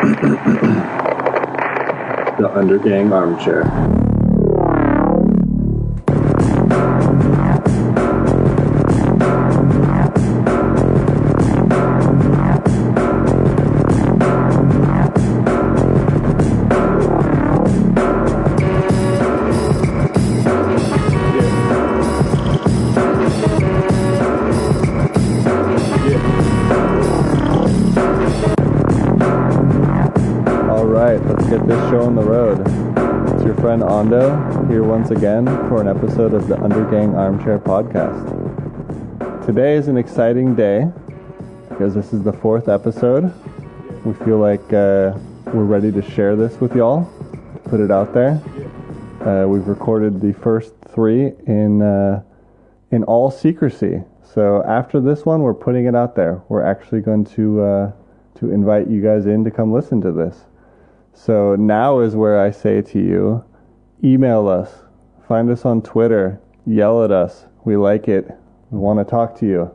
The Undergang Armchair. Get this show on the road. It's your friend Ando here once again for an episode of the Undergang Armchair podcast. Today is an exciting day because this is the 4th episode. We feel like we're ready to share this with y'all, to put it out there. We've recorded the first 3 in all secrecy. So after this one, we're putting it out there. We're actually going to invite you guys in to come listen to this. So now is where I say to you, email us, find us on Twitter, yell at us. We like it. We want to talk to you.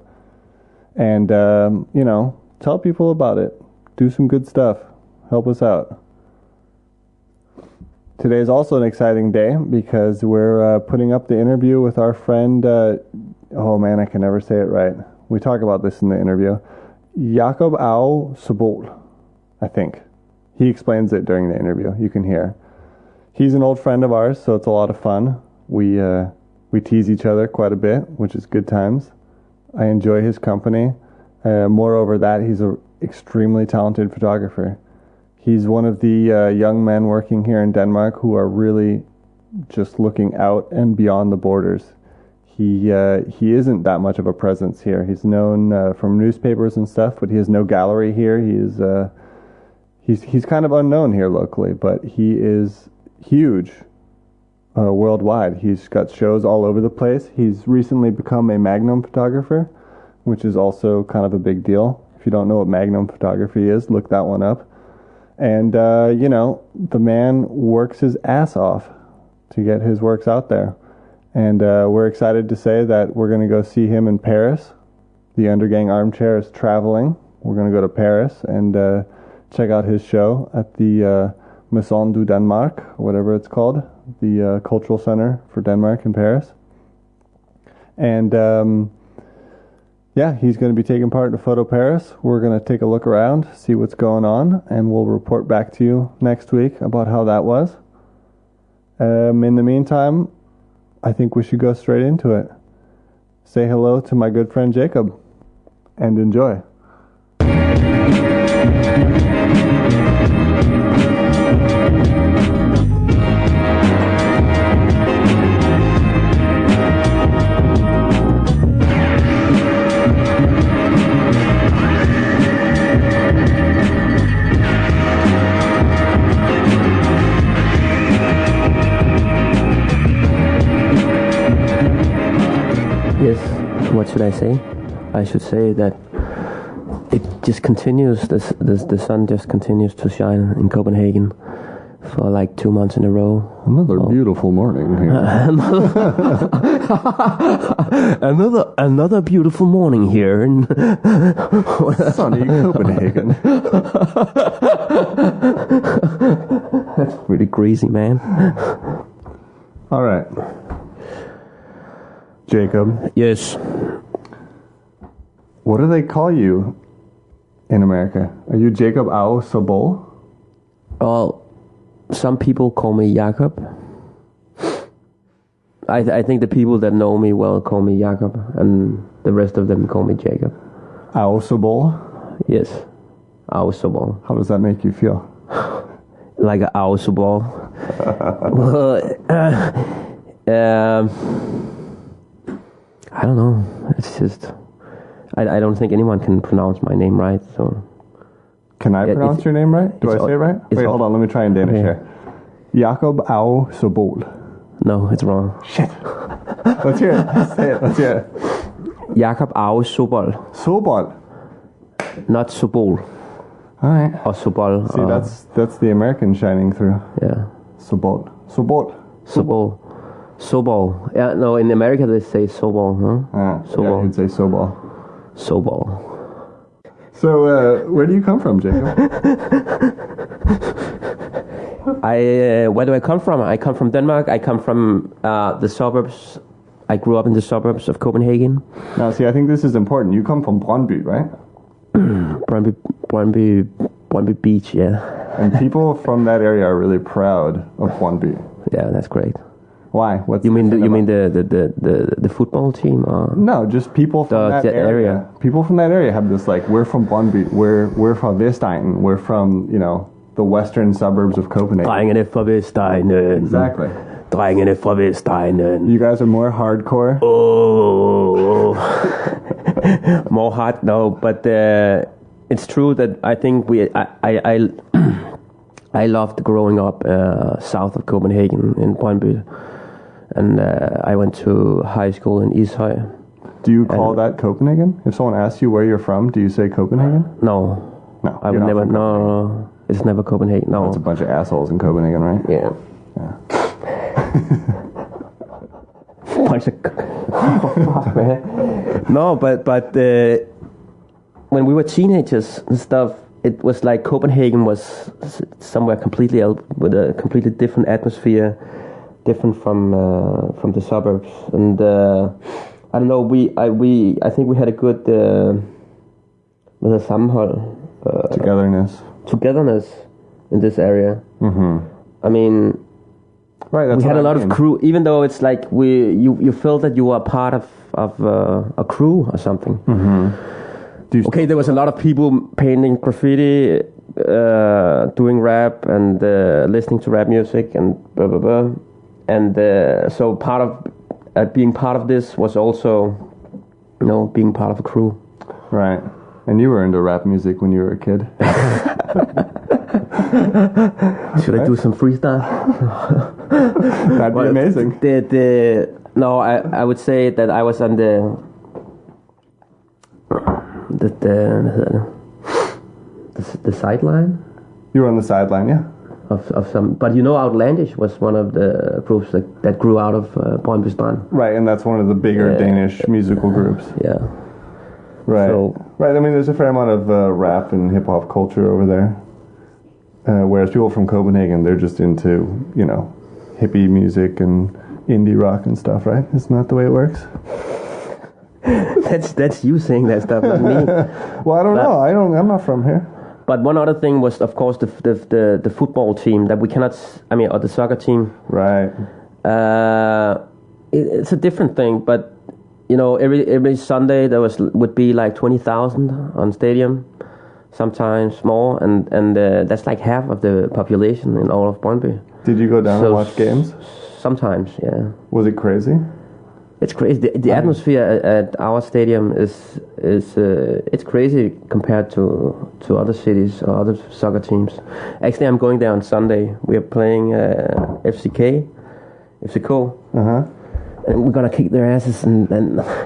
And, tell people about it. Do some good stuff. Help us out. Today is also an exciting day because we're putting up the interview with our friend, I can never say it right. We talk about this in the interview. Aue Sobol, I think. He explains it during the interview. You can hear. He's an old friend of ours, so it's a lot of fun. We tease each other quite a bit, which is good times. I enjoy his company. Moreover that, he's an extremely talented photographer. He's one of the young men working here in Denmark who are really just looking out and beyond the borders. He isn't that much of a presence here. He's known from newspapers and stuff, but he has no gallery here. He's kind of unknown here locally, but he is huge worldwide. He's got shows all over the place. He's recently become a Magnum photographer, which is also kind of a big deal. If you don't know what Magnum photography is, look that one up. And, the man works his ass off to get his works out there. And we're excited to say that we're going to go see him in Paris. The Undergang Armchair is traveling. We're going to go to Paris and check out his show at the Maison du Danemark, whatever it's called, the Cultural Center for Denmark in Paris. And, he's going to be taking part in Photo Paris. We're going to take a look around, see what's going on, and we'll report back to you next week about how that was. In the meantime, I think we should go straight into it. Say hello to my good friend Jacob, and enjoy. What should I say? I should say that it just continues, the sun just continues to shine in Copenhagen for like 2 months in a row. Another beautiful morning here. another beautiful morning here in sunny Copenhagen. That's pretty crazy, man. All right. Jacob. Yes. What do they call you in America? Are you Jacob Aue Sobol? Well, some people call me Jakob. I think the people that know me well call me Jakob, and the rest of them call me Jacob. Aue Sobol? Yes. Aue Sobol. How does that make you feel? Like an Aue Sobol. I don't know. It's just I don't think anyone can pronounce my name right. So can I pronounce your name right? Do I say it right? Wait, hold on. Let me try in Danish here. Jakob Aue Sobol. No, it's wrong. Shit. Let's hear it. Say it. Let's hear it. Jakob Aue Sobol. Sobol. Not Sobol. All right. Or Sobol. See, that's the American shining through. Yeah. Sobol. Sobol. Sobol. Sobol. Yeah, no, in America they say Sobol, huh? Sobol. Yeah, you'd say Sobol. Sobol. So, where do you come from, Jacob? Where do I come from? I come from Denmark. I come from the suburbs. I grew up in the suburbs of Copenhagen. Now, see, I think this is important. You come from Brøndby, right? Brøndby Beach, yeah. And people from that area are really proud of Brøndby. Yeah, that's great. Why? What's you mean the football team? Or no, just people from that area. People from that area have this like, we're from Brøndby. We're from Vestegnen. We're from, you know, the western suburbs of Copenhagen. Drengene fra Vestegnen. Exactly. Drengene fra Vestegnen. You guys are more hardcore. Oh, more hard. No, but it's true that I think I loved growing up south of Copenhagen in Brøndby, and I went to high school in Ishøj. Do you call that Copenhagen? If someone asks you where you're from, do you say Copenhagen? No. I would never. No, it's never Copenhagen. No, it's a bunch of assholes in Copenhagen, right? Yeah. Bunch of fuck, man. No, but when we were teenagers and stuff, it was like Copenhagen was somewhere completely else with a completely different atmosphere, different from the suburbs. And I don't know. I think we had a good sammenhold, togetherness in this area. Mm-hmm. I mean. Right, we had a lot of crew, even though it's like you felt that you were part of a crew or something. Mm-hmm. Okay, there was a lot of people painting graffiti, doing rap and listening to rap music and blah blah blah, and so part of being part of this was also, you know, being part of a crew. Right, and you were into rap music when you were a kid. Should I do some freestyle? That'd be amazing. No, I would say that I was on the sideline. You were on the sideline, yeah. Of some, but you know, Outlandish was one of the groups that grew out of Brøndby Strand. Right, and that's one of the bigger Danish musical groups. Yeah. Right. So, right. I mean, there's a fair amount of rap and hip hop culture over there. Whereas people from Copenhagen, they're just into, you know, hippie music and indie rock and stuff, right? Isn't that the way it works? That's you saying that stuff, not me. Well, I don't know. I'm not from here. But one other thing was, of course, the football team that we cannot. I mean, or the soccer team. Right. It's a different thing, but you know, every Sunday there would be like 20,000 on stadium. Sometimes more, and that's like half of the population in all of Brøndby. Did you go down and watch games? Sometimes, yeah. Was it crazy? It's crazy. The atmosphere at our stadium is it's crazy compared to other cities or other soccer teams. Actually, I'm going there on Sunday. We are playing FCK. Uh-huh. And we're gonna kick their asses, and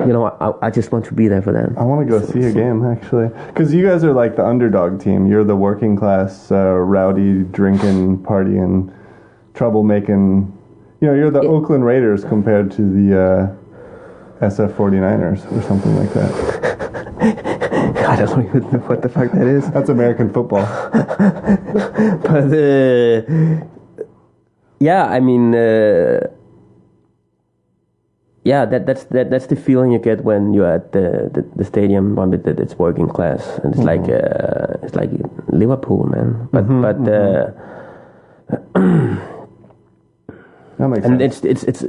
you know, I just want to be there for them. I want to go see a game, actually, because you guys are like the underdog team. You're the working class, rowdy, drinking, partying, troublemaking. You know, you're the Oakland Raiders compared to the SF 49ers or something like that. I don't know even what the fuck that is. That's American football. But yeah, I mean. Yeah, that's the feeling you get when you're at the stadium. That it's working class, and it's like Liverpool, man. But that makes sense.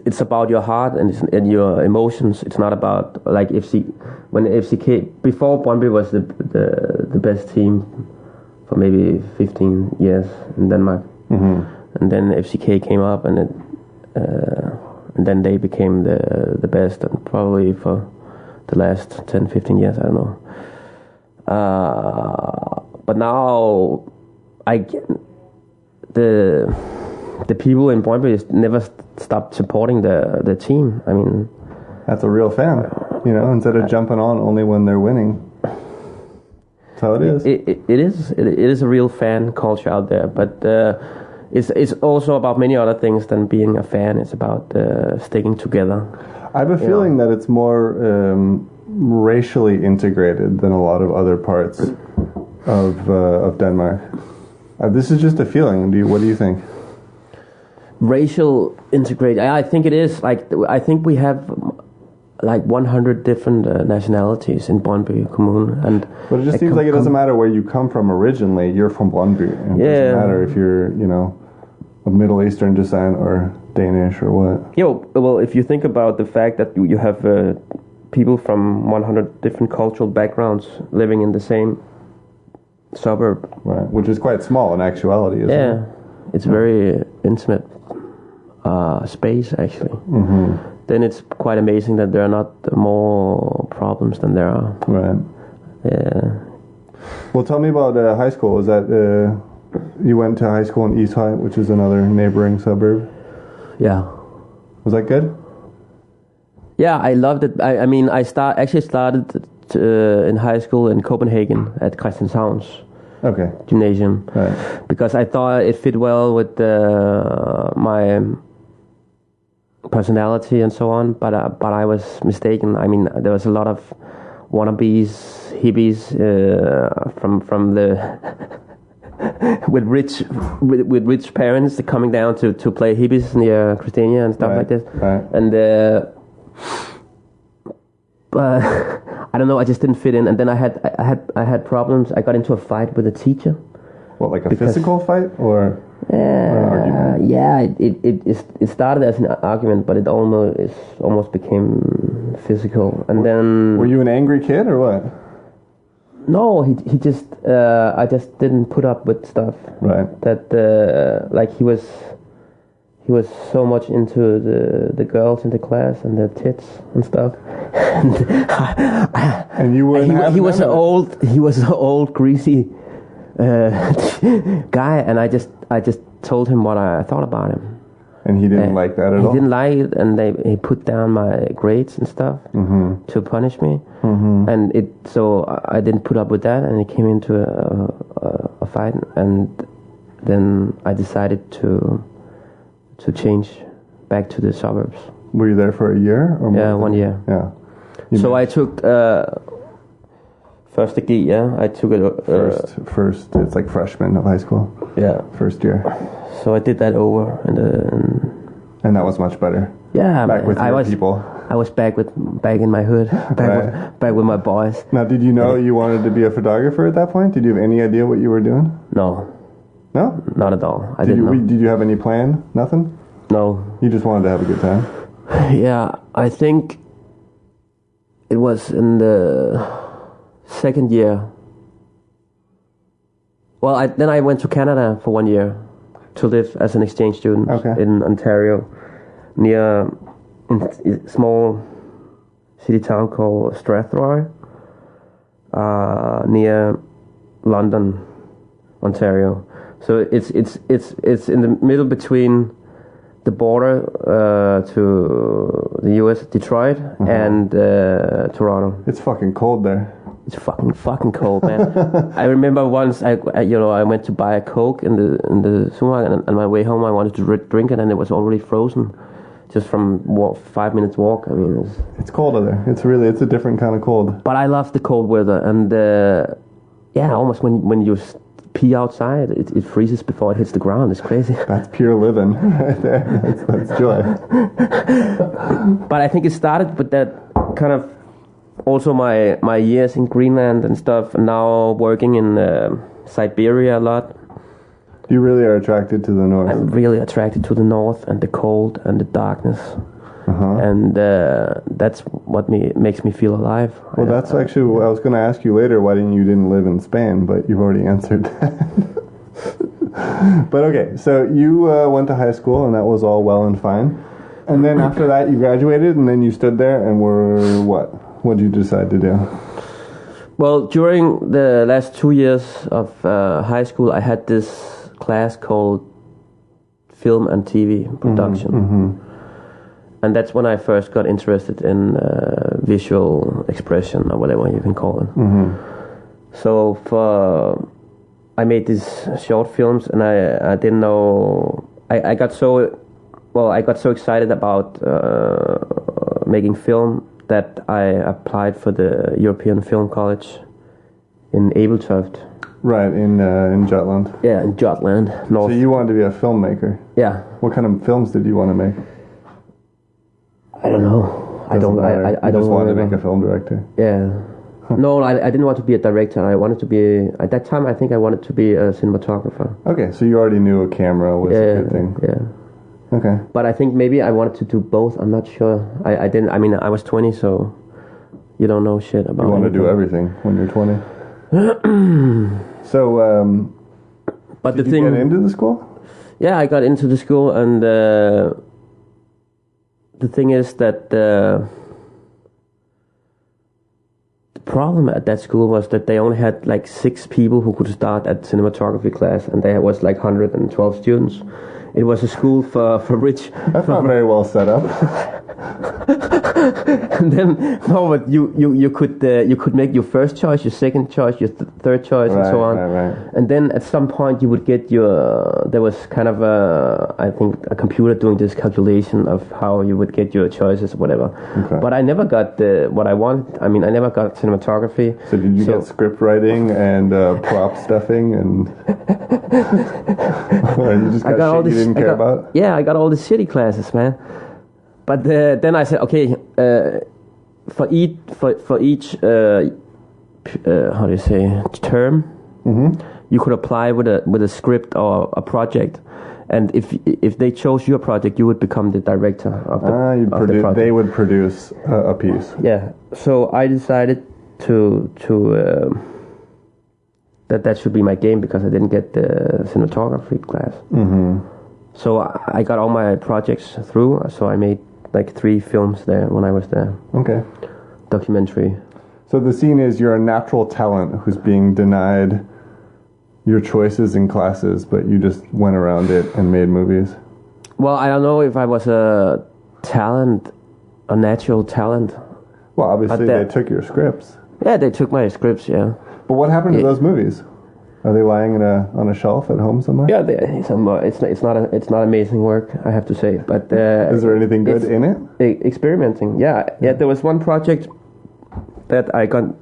It's about your heart and your emotions. It's not about like when FCK before Brøndby was the best team for maybe 15 years in Denmark, and then FCK came up and it. And then they became the best, and probably for the last 10, 15 years, I don't know. But now, the people in Brøndby never stopped supporting the team. I mean, that's a real fan, you know. Instead of jumping on only when they're winning, that's how it is. It is a real fan culture out there, but. It's also about many other things than being a fan. It's about sticking together. I have a feeling that it's more racially integrated than a lot of other parts of Denmark. This is just a feeling. What do you think? Racial integrate. I think it is. Like, I think we have like 100 different nationalities in Brøndby Kommune, and but it just seems like it doesn't matter where you come from originally. You're from Brøndby. It doesn't matter if you're, of Middle Eastern descent or Danish or what. Well, if you think about the fact that you have people from 100 different cultural backgrounds living in the same suburb, right? Which is quite small in actuality, isn't it? Yeah, it's very intimate space actually. Mm-hmm. Then it's quite amazing that there are not more problems than there are. Right. Yeah. Well, tell me about high school. Was that you went to high school in Ishøj, which is another neighboring suburb? Yeah. Was that good? Yeah, I loved it. I mean, I started in high school in Copenhagen at Christianshavn's gymnasium. Right. Because I thought it fit well with my personality and so on, but I was mistaken. I mean, there was a lot of wannabes, hippies from the with rich parents coming down to play hippies near Christiania and stuff like this. Right. And but I don't know, I just didn't fit in. And then I had problems. I got into a fight with a teacher. What, like a physical fight or? An argument? Yeah, it started as an argument, but it almost became physical. And then, were you an angry kid or what? No, he just I just didn't put up with stuff. Right. That like he was so much into the girls in the class and the tits and stuff. And you were he was an old greasy guy, and I just told him what I thought about him. And he didn't like that at all? He didn't like it, and he put down my grades and stuff to punish me. Mm-hmm. And so I didn't put up with that, and it came into a fight, and then I decided to change back to the suburbs. Were you there for a year? Or more? Yeah, 1 year. Yeah. So I took first degree. Yeah, I took it first. It's like freshman of high school. Yeah, first year. So I did that over, and that was much better. Yeah, back with your people. I was back in my hood, back with my boys. Now, did you know you wanted to be a photographer at that point? Did you have any idea what you were doing? No. No? Not at all. I didn't know. Did you have any plan? Nothing? No. You just wanted to have a good time? Yeah, I think it was in the second year. Well, then I went to Canada for 1 year to live as an exchange student in Ontario, near a small city town called Strathroy, near London, Ontario. So it's in the middle between the border to the U.S., Detroit, and Toronto. It's fucking cold there. It's fucking cold, man. I remember once I went to buy a Coke in the supermarket, and on my way home I wanted to drink it, and it was already frozen, just from 5 minutes walk. I mean, it's colder there. It's a different kind of cold. But I love the cold weather, and almost when you pee outside, it freezes before it hits the ground. It's crazy. That's pure living right there. That's joy. But I think it started with that kind of. Also, my years in Greenland and stuff, and now working in Siberia a lot. You really are attracted to the north. I'm really attracted to the north and the cold and the darkness. And that's what makes me feel alive. Well, that's actually what I was going to ask you later. Why you didn't live in Spain? But you've already answered that. But okay, so you went to high school, and that was all well and fine. And then after that, you graduated, and then you stood there and were what? What did you decide to do? Well, during the last 2 years of high school, I had this class called Film and TV Production. Mm-hmm. And that's when I first got interested in visual expression, or whatever you can call it. Mm-hmm. So I made these short films, and I didn't know. I got so excited about making film that I applied for the European Film College in Abeltoft. Right, in Jutland. Yeah, in Jutland, North. So you wanted to be a filmmaker. Yeah. What kind of films did you want to make? I don't know. I don't just wanted to make a film director. Yeah. No, I didn't want to be a director. I wanted to be, at that time, I think I wanted to be a cinematographer. Okay, so you already knew a camera was a good thing. Yeah. Okay. But I think maybe I wanted to do both. I'm not sure. I didn't, I mean, I was 20, so you don't know shit about it. You want to do everything when you're 20. So, but did you get into the school? Yeah, I got into the school, and the thing is that the problem at that school was that they only had like 6 people who could start at cinematography class, and there was like 112 students. It was a school for rich. That's not very well set up. And then no, but you could make your first choice, your second choice, your third choice, and so on. Right. And then at some point you would get your. There was kind of I think a computer doing this calculation of how you would get your choices, or whatever. Okay. But I never got what I wanted. I mean, I never got cinematography. So did you get script writing and prop stuffing and? You just got all this. Didn't care about? Yeah, I got all the shitty classes, man. But then I said, okay, for each how do you say, term, you could apply with a script or a project, and if they chose your project, you would become the director of the project. They would produce a piece. Yeah. So I decided to that should be my game, because I didn't get the cinematography class. So I got all my projects through. So I made like 3 films there when I was there. Okay. Documentary. So the scene is you're a natural talent who's being denied your choices in classes, but you just went around it and made movies. Well, I don't know if I was a natural talent. Well, obviously they took your scripts. Yeah, they took my scripts, yeah. But what happened to those movies? Are they lying on a shelf at home somewhere? Yeah, it's not amazing work, I have to say. But is there anything good in it? Experimenting, yeah. There was one project that I got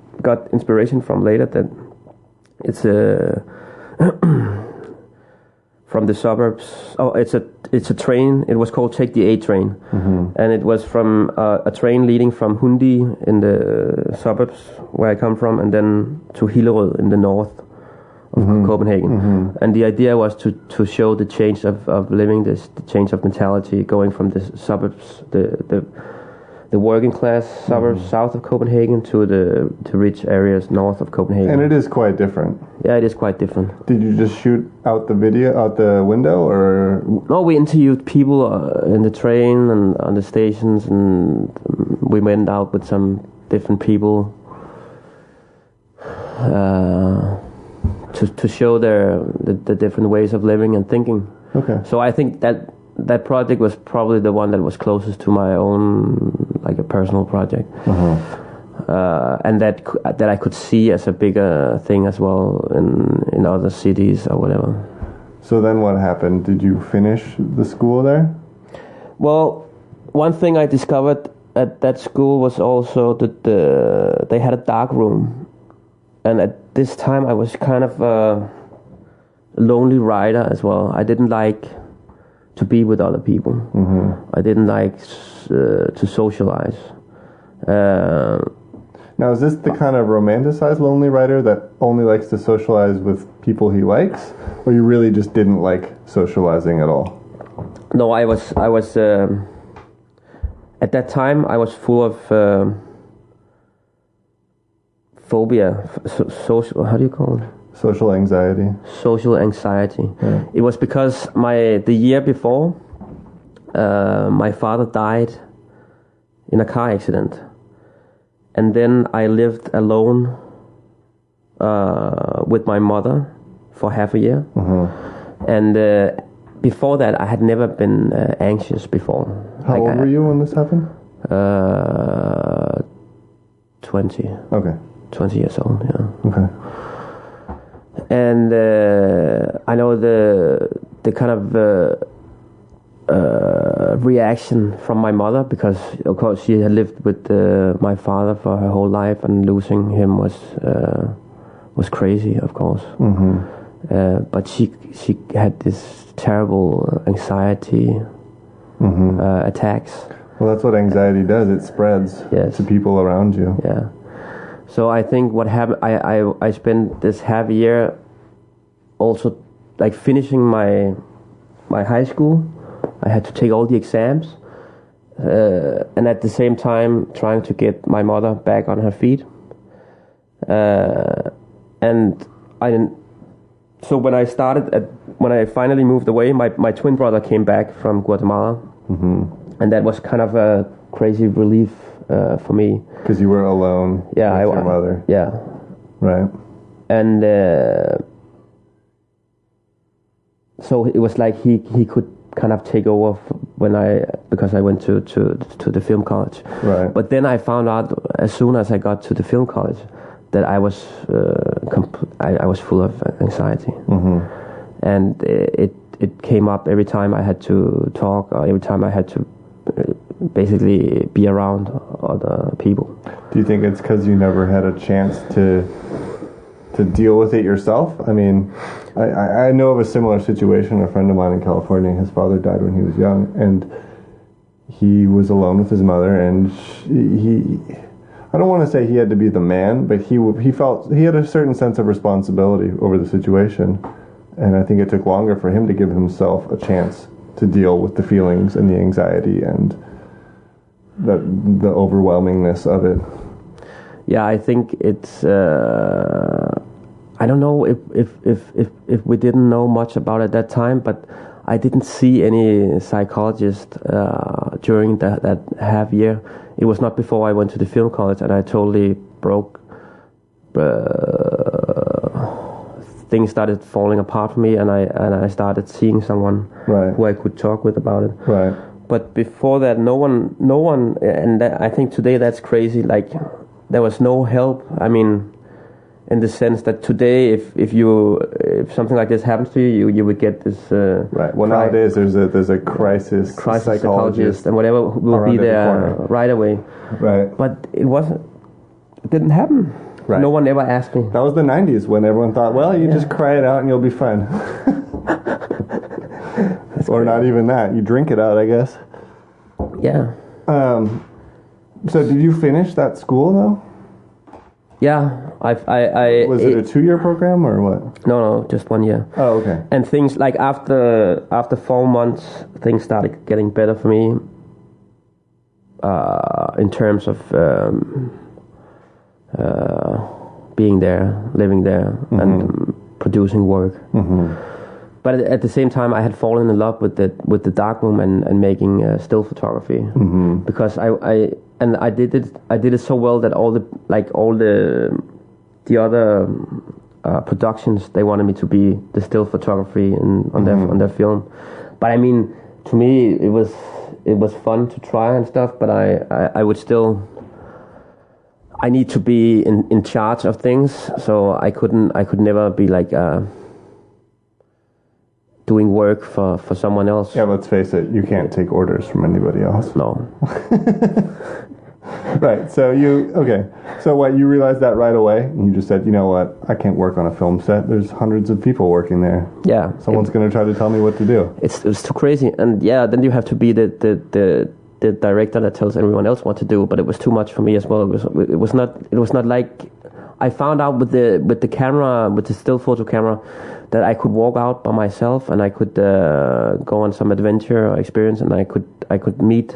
inspiration from later. That it's from the suburbs. Oh, it's a train. It was called Take the A Train, and it was from a train leading from Hundi in the suburbs where I come from, and then to Hillerød in the north of Copenhagen. And the idea was to show the change of living, the change of mentality, going from the suburbs, the working class suburbs south of Copenhagen to the rich areas north of Copenhagen. And it is quite different. Yeah, it is quite different. Did you just shoot out the window, or? No, we interviewed people in the train and on the stations, and we went out with some different people to show the different ways of living and thinking. Okay. So I think that project was probably the one that was closest to my own, like a personal project, and that I could see as a bigger thing as well in other cities or whatever. So then what happened? Did you finish the school there? Well, one thing I discovered at that school was also that they had a dark room. And at this time, I was kind of a lonely writer as well. I didn't like to be with other people. I didn't like to socialize. Now, is this the kind of romanticized lonely writer that only likes to socialize with people he likes? Or you really just didn't like socializing at all? No, I was at that time, I was full of phobia, social. How do you call it? Social anxiety. Social anxiety. Yeah. It was because the year before, my father died in a car accident, and then I lived alone with my mother for half a year. And before that, I had never been anxious before. How old were you when this happened? 20. Okay. 20 years old, yeah. Okay. And I know the kind of reaction from my mother, because of course she had lived with my father for her whole life, and losing him was was crazy, of course. But she had this terrible anxiety attacks. Well, that's what anxiety does. It spreads to people around you. Yeah. So I think what happened, I spent this half year also like finishing my high school. I had to take all the exams, and at the same time trying to get my mother back on her feet. And I didn't. So when I finally moved away, my twin brother came back from Guatemala, and that was kind of a crazy relief for me. Because you were alone with your mother. Yeah. Right. And so it was like he could kind of take over because I went to the film college. Right. But then I found out as soon as I got to the film college that I was I was full of anxiety, and it came up every time I had to talk, or every time I had to basically be around other people. Do you think it's because you never had a chance to deal with it yourself? I mean, I know of a similar situation. A friend of mine in California, his father died when he was young, and he was alone with his mother, and he I don't want to say he had to be the man, but he felt he had a certain sense of responsibility over the situation, and I think it took longer for him to give himself a chance to deal with the feelings and the anxiety and the overwhelmingness of it. Yeah, I think it's. I don't know if we didn't know much about it at that time, but I didn't see any psychologist during that half year. It was not before I went to the film college, and I totally broke. Things started falling apart for me, and I started seeing someone who I could talk with about it. Right. But before that, no one, and I think today that's crazy. Like, there was no help. I mean, in the sense that today, if something like this happens to you, you would get this. Right. Well, nowadays there's a crisis psychologist and whatever will be there right away. Right. But it didn't happen. Right. No one ever asked me. That was the 90s when everyone thought, well, you just cry it out and you'll be fine. Or not even that. You drink it out, I guess. Yeah. So did you finish that school though? Yeah, I was it a 2-year program or what? No, just 1 year. Oh, okay. And things like after 4 months, things started getting better for me. In terms of being there, living there, and producing work. But at the same time, I had fallen in love with the darkroom and making still photography, because I did it so well that all the other productions, they wanted me to be the still photography on their film. But I mean, to me it was fun to try and stuff, but I would still. I need to be in charge of things, so I could never be like doing work for someone else. Yeah, let's face it, you can't take orders from anybody else. No. Right. So you realized that right away, and you just said, you know what, I can't work on a film set. There's hundreds of people working there. Yeah. Someone's going to try to tell me what to do. It's too crazy, and yeah, then you have to be the director that tells everyone else what to do. But it was too much for me as well. It was not like I found out with the camera, with the still photo camera, that I could walk out by myself and I could go on some adventure or experience, and I could meet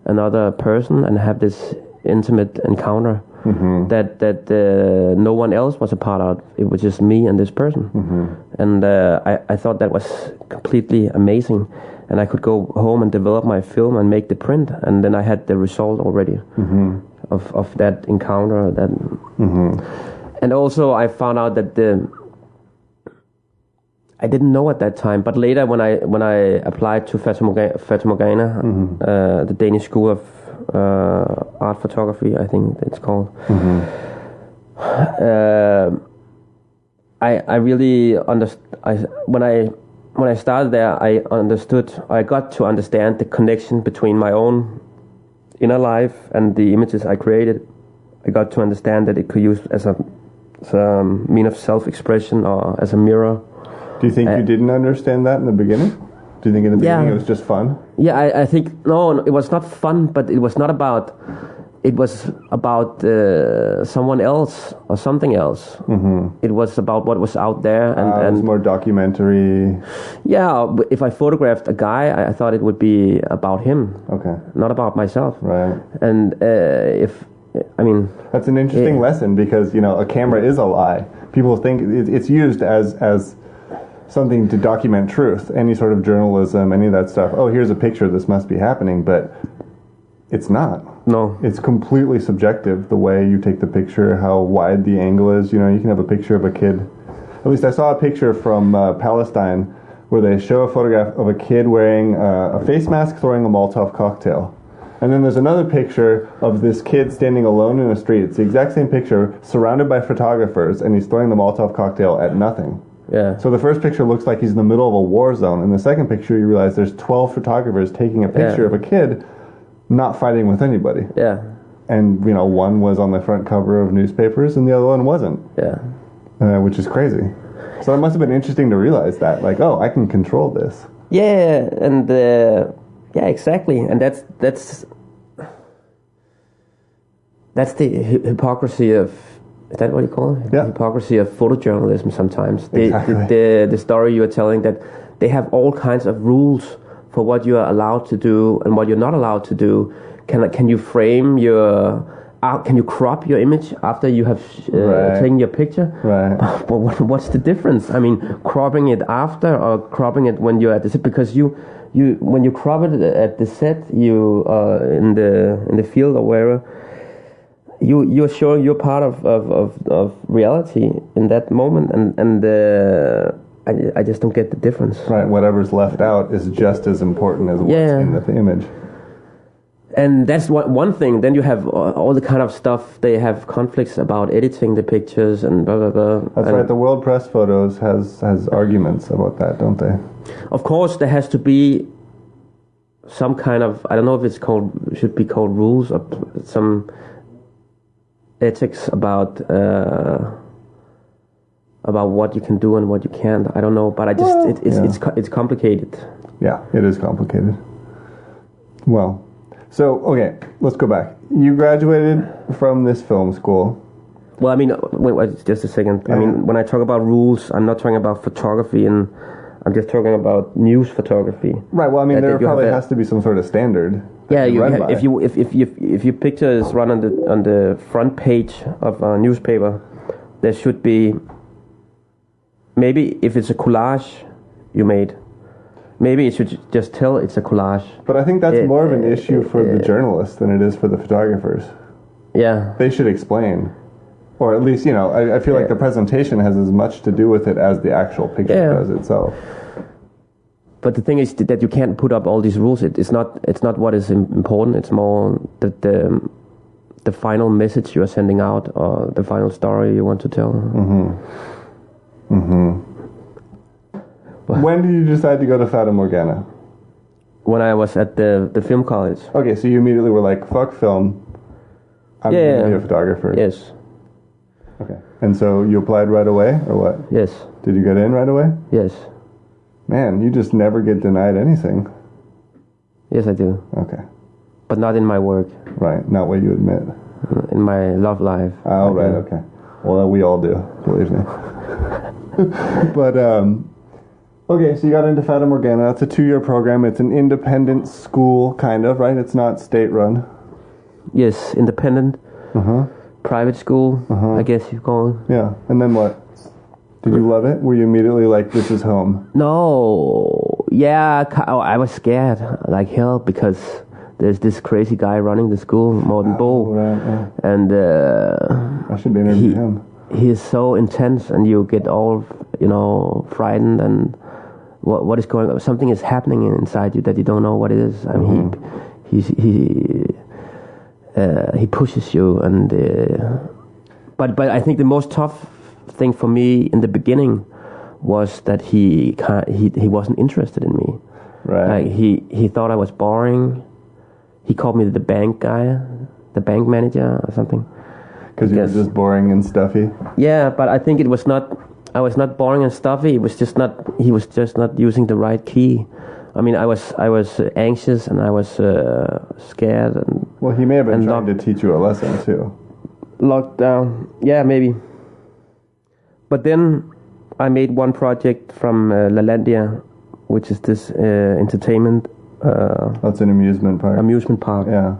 another person and have this intimate encounter that no one else was a part of. It was just me and this person, and I thought that was completely amazing. And I could go home and develop my film and make the print, and then I had the result already of that encounter. And also I found out that I didn't know at that time, but later when I applied to Fata Morgana, the Danish School of Art Photography, I think it's called. I really understood. When I started there, I got to understand the connection between my own inner life and the images I created. I got to understand that it could use as a mean of self-expression or as a mirror. Do you think you didn't understand that in the beginning? Do you think in the beginning it was just fun? Yeah, I think no, it was not fun, but it was not about. It was about someone else or something else. Mm-hmm. It was about what was out there, and it was more documentary. Yeah, if I photographed a guy, I thought it would be about him. Okay, not about myself. Right. And that's an interesting lesson, because a camera is a lie. People think it's used as something to document truth. Any sort of journalism, any of that stuff. Oh, here's a picture. This must be happening, but it's not. No. It's completely subjective, the way you take the picture, how wide the angle is. You can have a picture of a kid. At least I saw a picture from Palestine where they show a photograph of a kid wearing a face mask throwing a Molotov cocktail. And then there's another picture of this kid standing alone in a street. It's the exact same picture, surrounded by photographers, and he's throwing the Molotov cocktail at nothing. Yeah. So the first picture looks like he's in the middle of a war zone. In the second picture, you realize there's 12 photographers taking a picture of a kid not fighting with anybody. Yeah. And, one was on the front cover of newspapers and the other one wasn't. Yeah. Which is crazy. So it must have been interesting to realize that, like, oh, I can control this. Yeah, and exactly. And that's the hypocrisy of, is that what you call it? Yeah. Hypocrisy of photojournalism sometimes. Exactly. The story you are telling, that they have all kinds of rules for what you are allowed to do and what you're not allowed to do. Can you frame can you crop your image after you have taken your picture? Right. But what's the difference? I mean, cropping it after or cropping it when you're at the set? Because when you crop it at the set, you in the field or wherever, you're showing you're part of reality in that moment, and I just don't get the difference. Right, whatever's left out is just as important as what's in the image. And that's one thing. Then you have all the kind of stuff. They have conflicts about editing the pictures and blah blah blah. That's right. The World Press Photos has arguments about that, don't they? Of course, there has to be some kind of, I don't know if should be called rules or some ethics about what you can do and what you can't. I don't know, but it's complicated. Yeah, it is complicated. Well, so okay, let's go back. You graduated from this film school. Well, I mean, wait, just a second. Yeah. I mean, when I talk about rules, I'm not talking about photography, and I'm just talking about news photography. Right. Well, I mean, there probably has to be some sort of standard. Yeah, if your picture is run on the front page of a newspaper, there should be, maybe if it's a collage you made, maybe it should just tell it's a collage. But I think that's more of an issue for the journalists than it is for the photographers. Yeah. They should explain. Or at least, I feel like the presentation has as much to do with it as the actual picture does itself. But the thing is that you can't put up all these rules. It's not what is important. It's more the final message you are sending out, or the final story you want to tell. Mm-hmm. Mm-hmm. When did you decide to go to Fata Morgana? When I was at the film college. Okay, so you immediately were like, fuck film. I'm going to be a photographer. Yes. Okay. And so you applied right away, or what? Yes. Did you get in right away? Yes. Man, you just never get denied anything. Yes, I do. Okay. But not in my work. Right, not what you admit. In my love life. Oh, right, okay. Well, we all do, believe me. But, okay, so you got into Fata Morgana. It's a 2-year program. It's an independent school, kind of, right? It's not state-run. Yes, independent. Uh-huh. Private school, I guess you call it. Yeah, and then what? Did you love it? Were you immediately like, this is home? No. Yeah, I was scared like hell, because there's this crazy guy running the school, Morten Bo. Right, yeah. And I should be interviewing him. He is so intense, and you get all, frightened, and what is going on? Something is happening inside you that you don't know what it is. I mean, he pushes you, and but I think the most tough thing for me in the beginning was that he wasn't interested in me. Right. Like he thought I was boring. He called me the bank guy, the bank manager or something. Because you were just boring and stuffy. Yeah, but I think it was not. I was not boring and stuffy. It was just not. He was just not using the right key. I mean, I was anxious and I was scared and. Well, he may have been trying to teach you a lesson too. Locked down, yeah, maybe. But then I made one project from Lalandia, which is this entertainment. That's an amusement park. Amusement park. Yeah.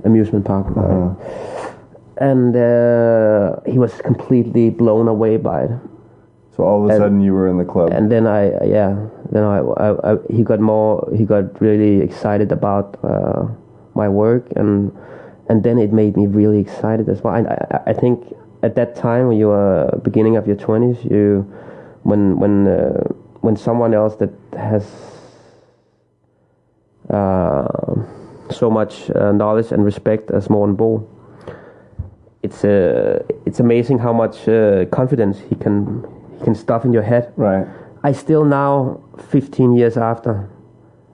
Amusement park. And he was completely blown away by it. So all of a sudden you were in the club. And then he got really excited about my work, and then it made me really excited as well. I think at that time when you were beginning of your 20s, when someone else that has so much knowledge and respect as Morten Bo, it's amazing how much confidence he can stuff in your head. Right. I still now, 15 years after,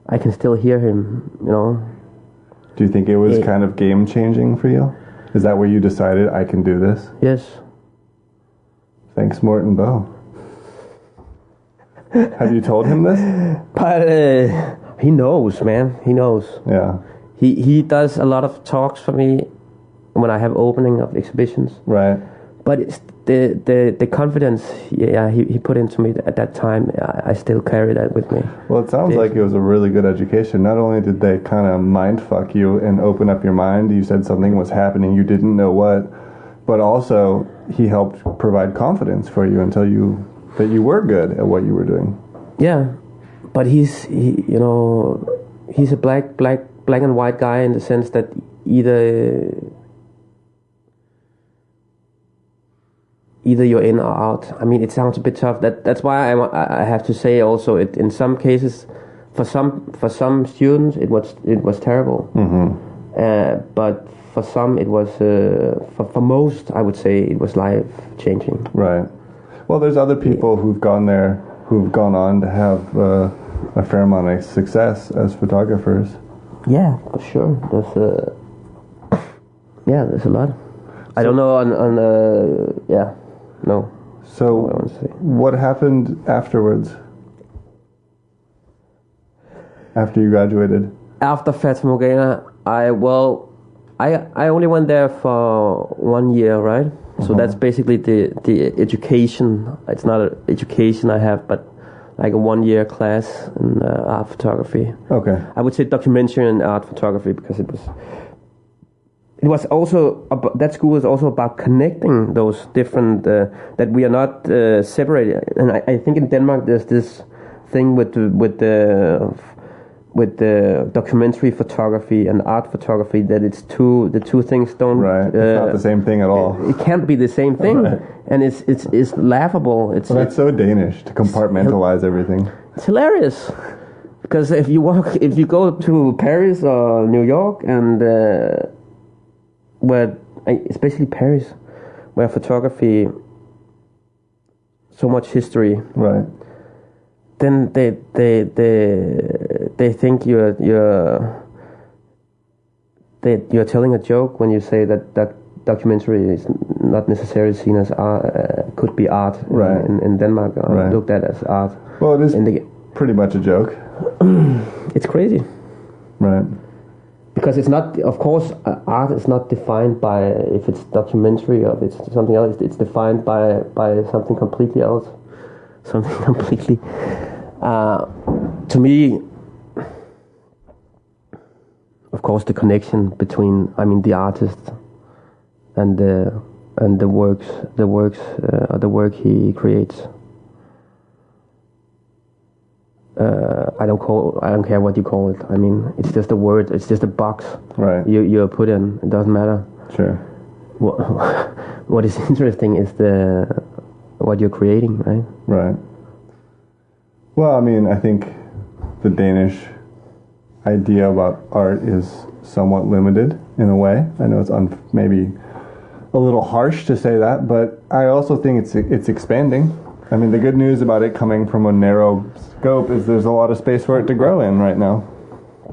I can still hear him, you know. Do you think it was kind of game-changing for you? Is that where you decided, I can do this? Yes. Thanks, Morten Bo. Have you told him this? But he knows, man. He knows. Yeah. He does a lot of talks for me when I have opening of exhibitions. Right. But it's the confidence he put into me at that time, I still carry that with me. Well, it sounds like it was a really good education. Not only did they kind of mind fuck you and open up your mind, you said something was happening, you didn't know what, but also he helped provide confidence for you until that you were good at what you were doing. Yeah, but he's a black and white guy in the sense that either you're in or out. I mean, it sounds a bit tough. That's why I have to say also, in some cases, for some students it was terrible. Mm-hmm. But for some it was for most, I would say, it was life changing. Right. Well, there's other people who've gone on to have a fair amount of success as photographers. Yeah, for sure. There's a lot. I don't know on. No. So, what happened afterwards? After you graduated? After Fata Morgana, I only went there for 1 year, right? Uh-huh. So that's basically the education. It's not an education I have, but like a 1 year class in art photography. Okay. I would say documentary and art photography because it was also that school is also about connecting those different that we are not separated. And I think in Denmark there's this thing with the documentary photography and art photography that the two things don't. Right, it's not the same thing at all. It can't be the same thing, right. And it's laughable. That's so Danish to compartmentalize everything. It's hilarious. Because if you go to Paris or New York and where, especially Paris, where photography, so much history, right? Then they think you're telling a joke when you say that documentary is not necessarily seen as art, could be art, right? In Denmark, right. Looked at as art. Well, it is pretty much a joke. It's crazy, right? Because it's not, of course, art is not defined by if it's documentary or if it's something else. It's defined by something completely else. Something completely. To me, of course, the connection between, the artist and the work he creates. I don't care what you call it. It's just a word. It's just a box. Right. You're put in. It doesn't matter. Sure. What is interesting is what you're creating, right? Right. Well, I think the Danish idea about art is somewhat limited in a way. I know it's maybe a little harsh to say that, but I also think it's expanding. The good news about it coming from a narrow scope is there's a lot of space for it to grow in right now.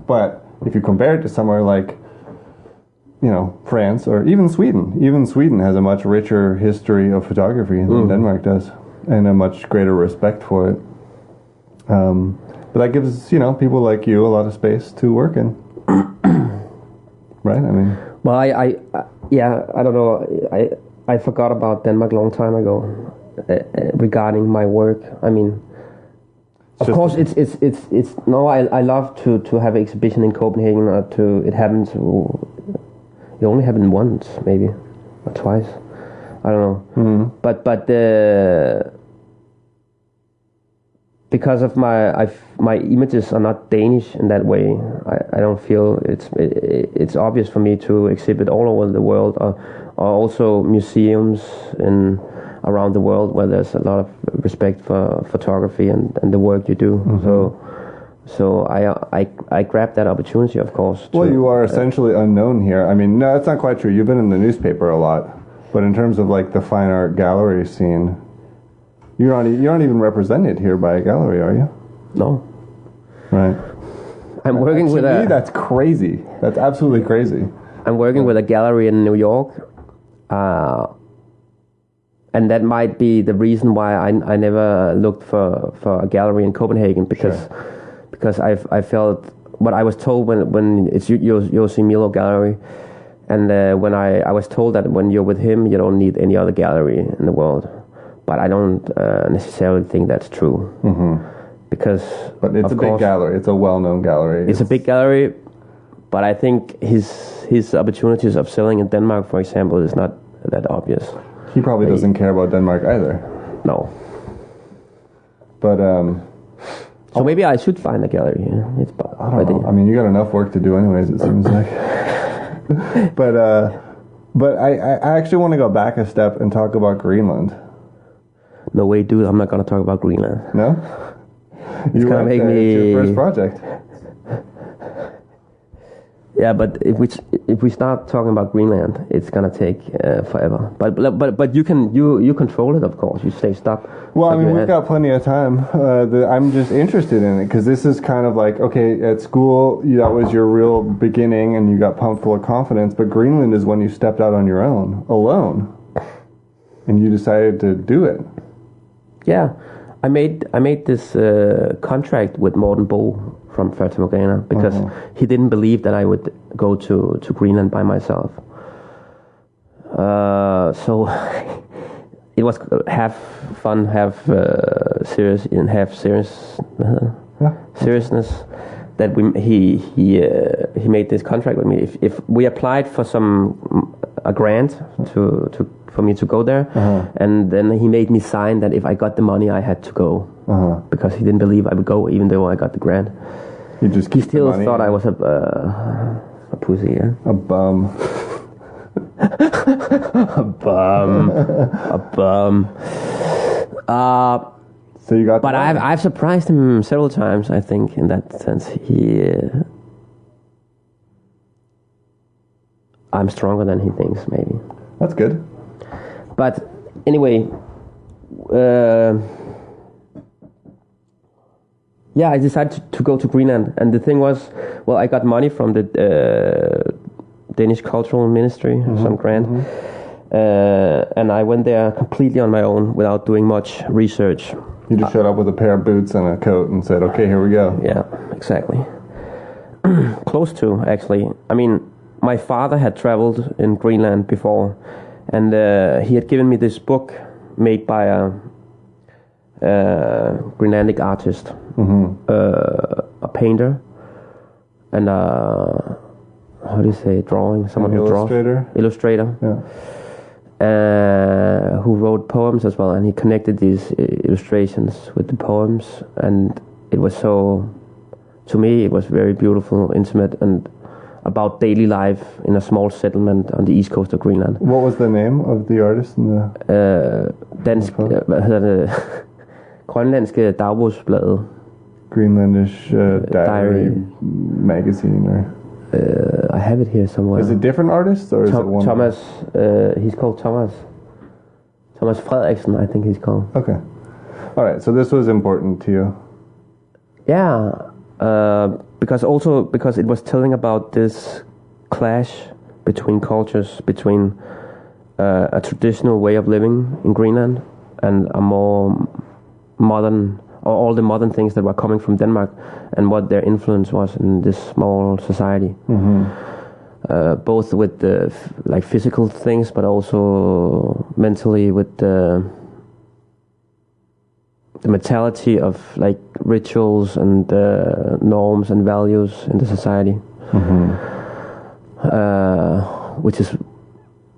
But if you compare it to somewhere like, France or even Sweden. Even Sweden has a much richer history of photography than Denmark does, and a much greater respect for it. But that gives people like you a lot of space to work in, right? I mean, well, I don't know. I forgot about Denmark a long time ago regarding my work. I mean, of course, it's no. I love to have an exhibition in Copenhagen. It happens. It only happened once, maybe, or twice. I don't know. Mm-hmm. But because of my images are not Danish in that way, I don't feel it's obvious for me to exhibit all over the world, or also museums around the world where there's a lot of respect for photography and the work you do. Mm-hmm. So I grabbed that opportunity, of course. Well, you are essentially unknown here. I mean, no, that's not quite true. You've been in the newspaper a lot, but in terms of like the fine art gallery scene, you're not even represented here by a gallery, are you? No. Right. I'm working with me, that's crazy. That's absolutely crazy. I'm working with a gallery in New York, and that might be the reason why I never looked for a gallery in Copenhagen, because I felt what I was told when it's Josi Milo Gallery, and when I was told that when you're with him you don't need any other gallery in the world, but I don't necessarily think that's true. Mm-hmm. But it's a big gallery. It's a well-known gallery. It's a big gallery, but I think his opportunities of selling in Denmark, for example, is not that obvious. He probably doesn't care about Denmark either. No. But so maybe I should find a gallery here. I don't know. I mean, you got enough work to do anyways, it seems like. But I actually want to go back a step and talk about Greenland. No way, dude. I'm not going to talk about Greenland. No? It's going to make me... It's your first project. Yeah, but if we start talking about Greenland, it's gonna take forever. But you control it, of course. You say stop. Well, I mean, we've got plenty of time. I'm just interested in it because this is kind of like, okay, at school that was your real beginning and you got pumped full of confidence. But Greenland is when you stepped out on your own, alone, and you decided to do it. Yeah, I made this contract with Morten Bo from Fata Morgana because he didn't believe that I would go to Greenland by myself. So it was half fun, half serious, and half seriousness. That he made this contract with me. If we applied for a grant for me to go there, and then he made me sign that if I got the money, I had to go because he didn't believe I would go, even though I got the grant. He still thought I was a pussy, yeah? A bum. a bum. So you got. But I've surprised him several times. I think in that sense, I'm stronger than he thinks. Maybe. That's good. But anyway, yeah, I decided to go to Greenland, and the thing was, well, I got money from the Danish Cultural Ministry, some grant, and I went there completely on my own without doing much research. You just showed up with a pair of boots and a coat and said, okay, here we go. Yeah, exactly. Close to, actually. I mean, my father had traveled in Greenland before, and he had given me this book made by a Greenlandic artist, a painter, and how do you say drawing? Someone who draws. Illustrator. Yeah. Who wrote poems as well, and he connected these illustrations with the poems, and it was so, to me, it was very beautiful, intimate, and about daily life in a small settlement on the east coast of Greenland. What was the name of the artist in the? Dansk, hvad hedder det? Grønlandske Dagbogsbladet. Greenlandish diary magazine, or? I have it here somewhere. Is it different artists, or is it one? Thomas, he's called Thomas Frederiksen, I think he's called. Okay. All right, so this was important to you. Yeah, because it was telling about this clash between cultures, between a traditional way of living in Greenland and a more modern, or all the modern things that were coming from Denmark, and what their influence was in this small society. Both with the like physical things, but also mentally with the mentality of like rituals and norms and values in the society, which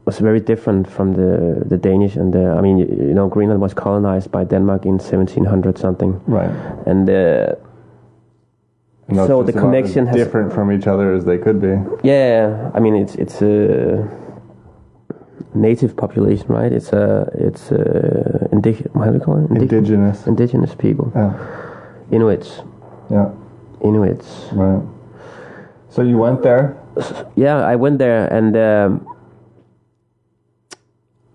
was very different from the Danish and I mean, you know, Greenland was colonized by Denmark in 1700 something, right? And so the connection has different from each other as they could be. Yeah, I mean it's a native population, right? It's how do you call it? Indigenous people. Yeah. Inuits. Yeah. Inuits. Right. So you went there? Yeah, I went there, and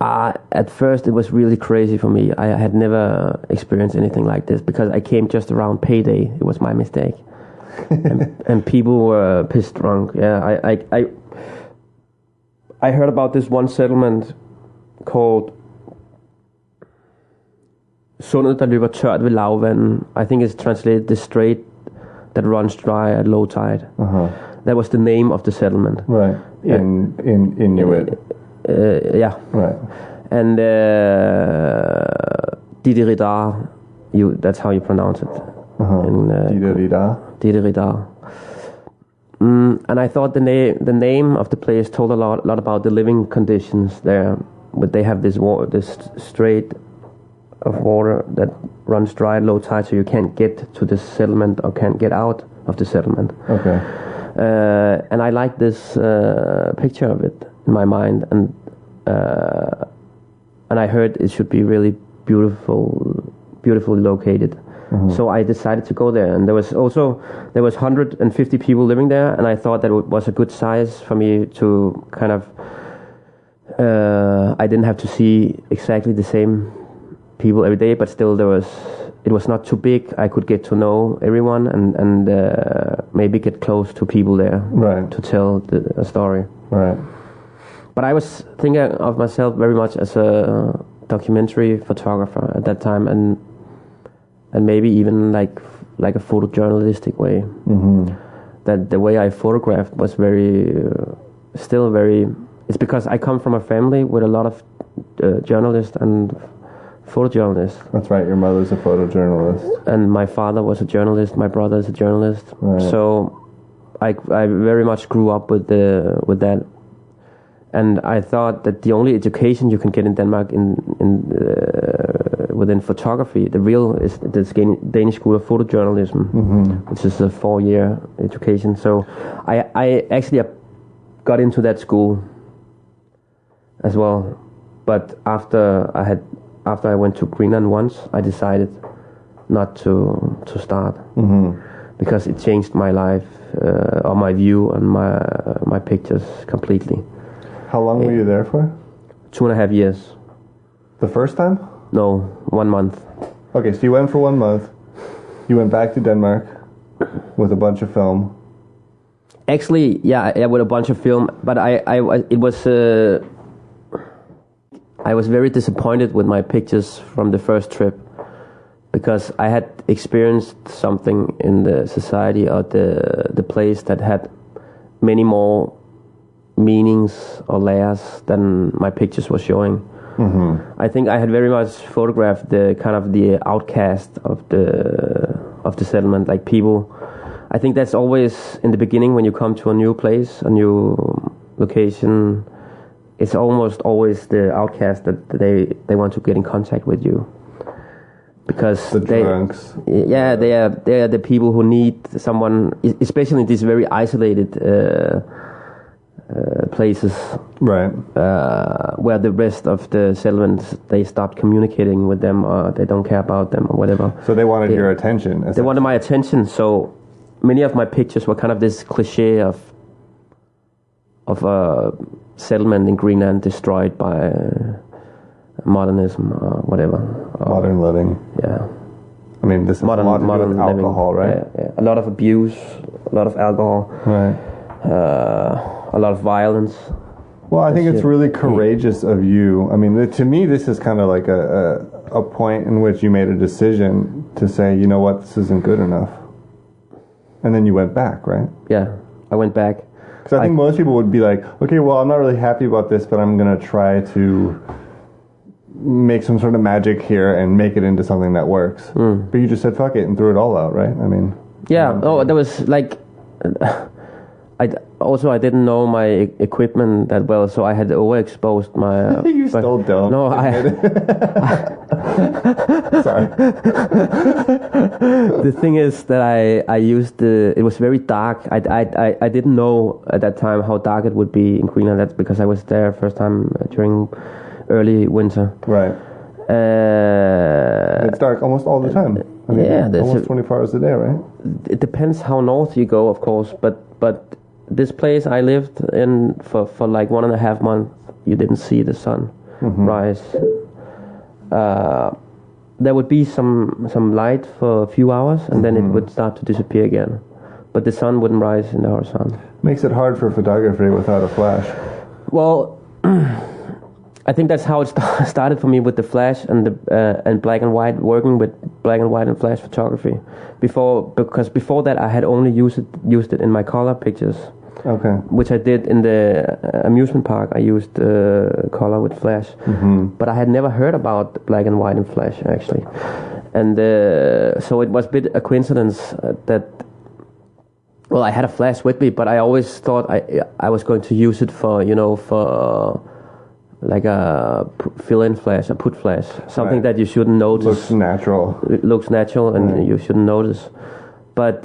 at first it was really crazy for me. I had never experienced anything like this because I came just around payday. It was my mistake. and people were pissed drunk. Yeah, I heard about this one settlement called Sundet, der løber tørt ved lavvanden. I think it's translated the strait that runs dry at low tide. That was the name of the settlement. Right. In Inuit. Yeah. Right. And Dideridar, that's how you pronounce it. Dideridar. Dideridar. And I thought the name of the place told a lot about the living conditions there. But they have this strait of water that runs dry at low tide, so you can't get to the settlement or can't get out of the settlement. Okay. And I like this picture of it in my mind, and I heard it should be really beautifully located. So I decided to go there, and there was 150 people living there, and I thought that it was a good size for me to kind of. I didn't have to see exactly the same people every day, but still it was not too big. I could get to know everyone and maybe get close to people there, right, to tell a story. Right. But I was thinking of myself very much as a documentary photographer at that time, and maybe even like a photojournalistic way. That the way I photographed was still very. It's because I come from a family with a lot of journalists and photojournalists. That's right. Your mother's a photojournalist, and my father was a journalist. My brother is a journalist. Right. So I very much grew up with that. And I thought that the only education you can get in Denmark within photography, the real, is the Danish School of Photojournalism, which is a 4-year education. So I actually got into that school as well. But after I went to Greenland once, I decided not to start because it changed my life or my view on my pictures completely. How long were you there for? 2.5 years. The first time? No, 1 month. Okay, so you went for 1 month. You went back to Denmark with a bunch of film. Actually, yeah, with a bunch of film. But I was very disappointed with my pictures from the first trip because I had experienced something in the society or the place that had many more meanings or layers than my pictures were showing. I think I had very much photographed the kind of the outcast of the settlement, like people. I think that's always in the beginning when you come to a new place, a new location. It's almost always the outcast that they want to get in contact with you, because the drunks. Yeah, they are the people who need someone, especially in these very isolated places, right? Where the rest of the settlements, they stopped communicating with them, or they don't care about them, or whatever. So they wanted your attention. They wanted my attention. So many of my pictures were kind of this cliche of a settlement in Greenland destroyed by modernism or whatever. Modern living. Yeah. I mean, this is modern with alcohol, living. right? Yeah. A lot of abuse, a lot of alcohol. Right. a lot of violence. Well, I think it's really courageous of you. I mean, to me, this is kind of like a point in which you made a decision to say, you know what, this isn't good enough. And then you went back, right? Yeah, I went back. Because I think most people would be like, okay, well, I'm not really happy about this, but I'm going to try to make some sort of magic here and make it into something that works. But you just said fuck it and threw it all out, right? I mean... Yeah, there was like... I didn't know my equipment that well, so I had overexposed my... You still don't. No, Sorry. The thing is that I used it was very dark. I didn't know at that time how dark it would be in Greenland. That's because I was there first time during early winter. Right. It's dark almost all the time. I mean, yeah, almost 24 hours a day, right? It depends how north you go, of course, but this place I lived in for like 1.5 months, you didn't see the sun rise. There would be some light for a few hours, and then it would start to disappear again. But the sun wouldn't rise in the horizon. Makes it hard for photography without a flash. Well, I think that's how it started for me with the flash and black and white, working with black and white and flash photography. Because before that I had only used it in my color pictures. Okay. Which I did in the amusement park. I used color with flash, but I had never heard about black and white and flash actually, and so it was a bit a coincidence that. Well, I had a flash with me, but I always thought I was going to use it for like a fill-in flash, a put flash, something that you shouldn't notice. Looks natural. It looks natural, and you shouldn't notice. But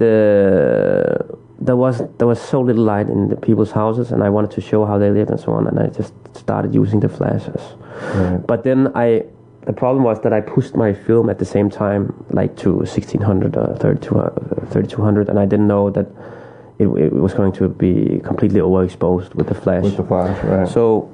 there was so little light in the people's houses, and I wanted to show how they live and so on, and I just started using the flashes. Right. But then the problem was that I pushed my film at the same time, like to 1600 or 3200, and I didn't know that it was going to be completely overexposed with the flash. With the flash, right. So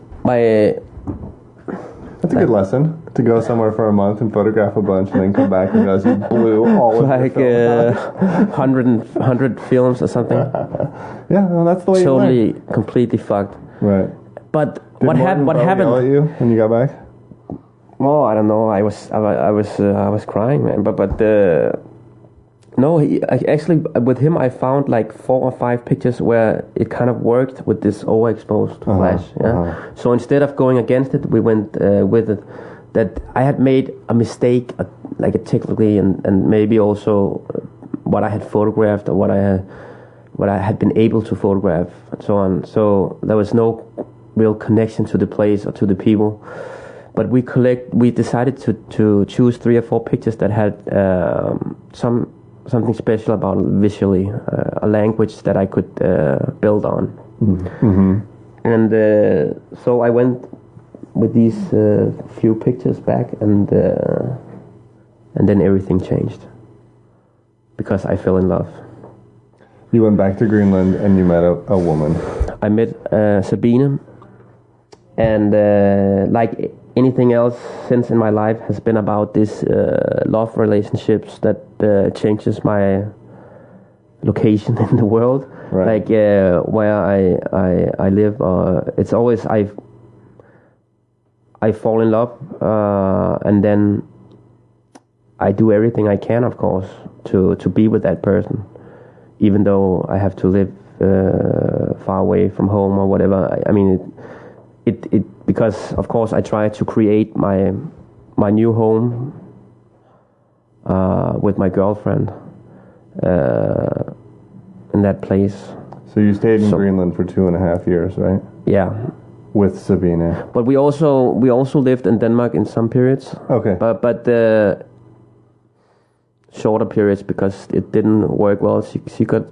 that's a good lesson, to go somewhere for a month and photograph a bunch and then come back and realize you blew all of like 100 films or something. Yeah, well, that's the way totally, you learn. completely fucked. Right. But Did what happened? Yell at you when you got back? Oh, I don't know. I was crying, man. But no, actually with him I found like 4 or 5 pictures where it kind of worked with this overexposed flash. Yeah. So instead of going against it, we went with it. That I had made a mistake, like technically, and maybe also what I had photographed or what I had been able to photograph and so on. So there was no real connection to the place or to the people. But we decided to choose 3 or 4 pictures that had something special about it visually, a language that I could build on. And so I went with these few pictures back, and then everything changed because I fell in love. You went back to Greenland and you met a woman. I met Sabine, and like anything else since in my life has been about this love relationships that changes my location in the world. Right. Like where I live, it's always I fall in love, and then I do everything I can, of course, to be with that person, even though I have to live far away from home or whatever. I mean, it because of course I try to create my new home with my girlfriend in that place. So you stayed in Greenland for 2.5 years, right? Yeah. With Sabine. But we also lived in Denmark in some periods. Okay. But shorter periods because it didn't work well. She got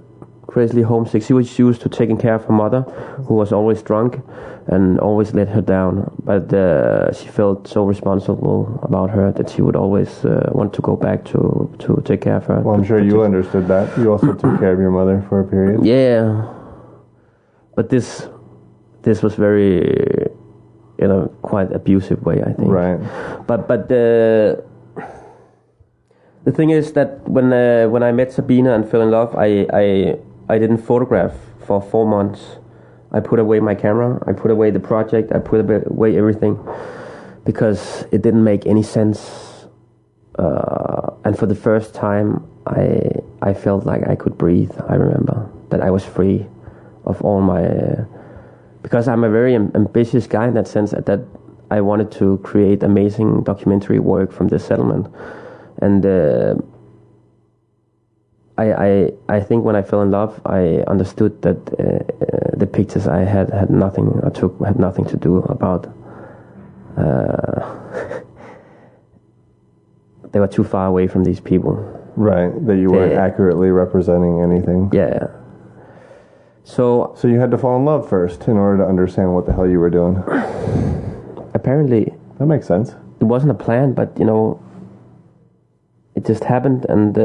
crazily homesick. She was used to taking care of her mother, who was always drunk and always let her down. But she felt so responsible about her that she would always want to go back to take care of her. Well, I'm sure you understood that. You also took care of your mother for a period. Yeah. But this was very, in a quite abusive way, I think. Right. But the thing is that when I met Sabine and fell in love, I didn't photograph for 4 months. I put away my camera. I put away the project. I put away everything because it didn't make any sense. And for the first time, I felt like I could breathe. I remember that I was free of all my... because I'm a very ambitious guy in that sense, that I wanted to create amazing documentary work from this settlement. And I think when I fell in love, I understood that the pictures I had nothing to do about. They were too far away from these people. Right, that you weren't accurately representing anything. Yeah. So you had to fall in love first in order to understand what the hell you were doing. Apparently. That makes sense. It wasn't a plan, but it just happened. And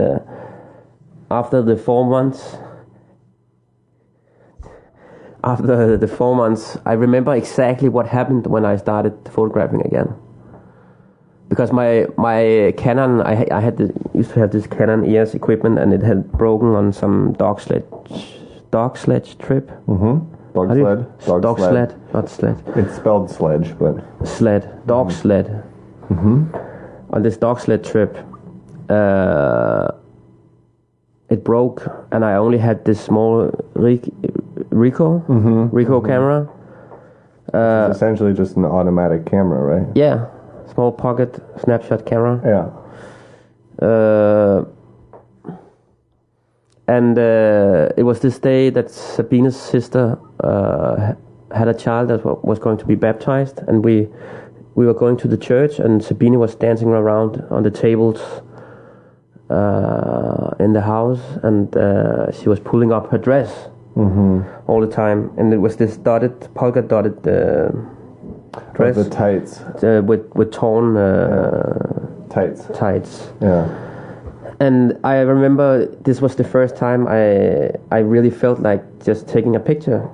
after the 4 months, I remember exactly what happened when I started photographing again. Because my Canon, I used to have this Canon ES equipment, and it had broken on some dog sledge trip. Mm-hmm. Dog sled. Not sled. It's spelled sledge, but dog sled. Mm-hmm. On this dog sled trip, it broke, and I only had this small Ricoh camera. It's essentially just an automatic camera, right? Yeah, small pocket snapshot camera. Yeah. And it was this day that Sabine's sister had a child that was going to be baptized, and we were going to the church, and Sabine was dancing around on the tables in the house, and she was pulling up her dress all the time, and it was this polka dotted dress, the tights with torn tights. Yeah. And I remember this was the first time I really felt like just taking a picture,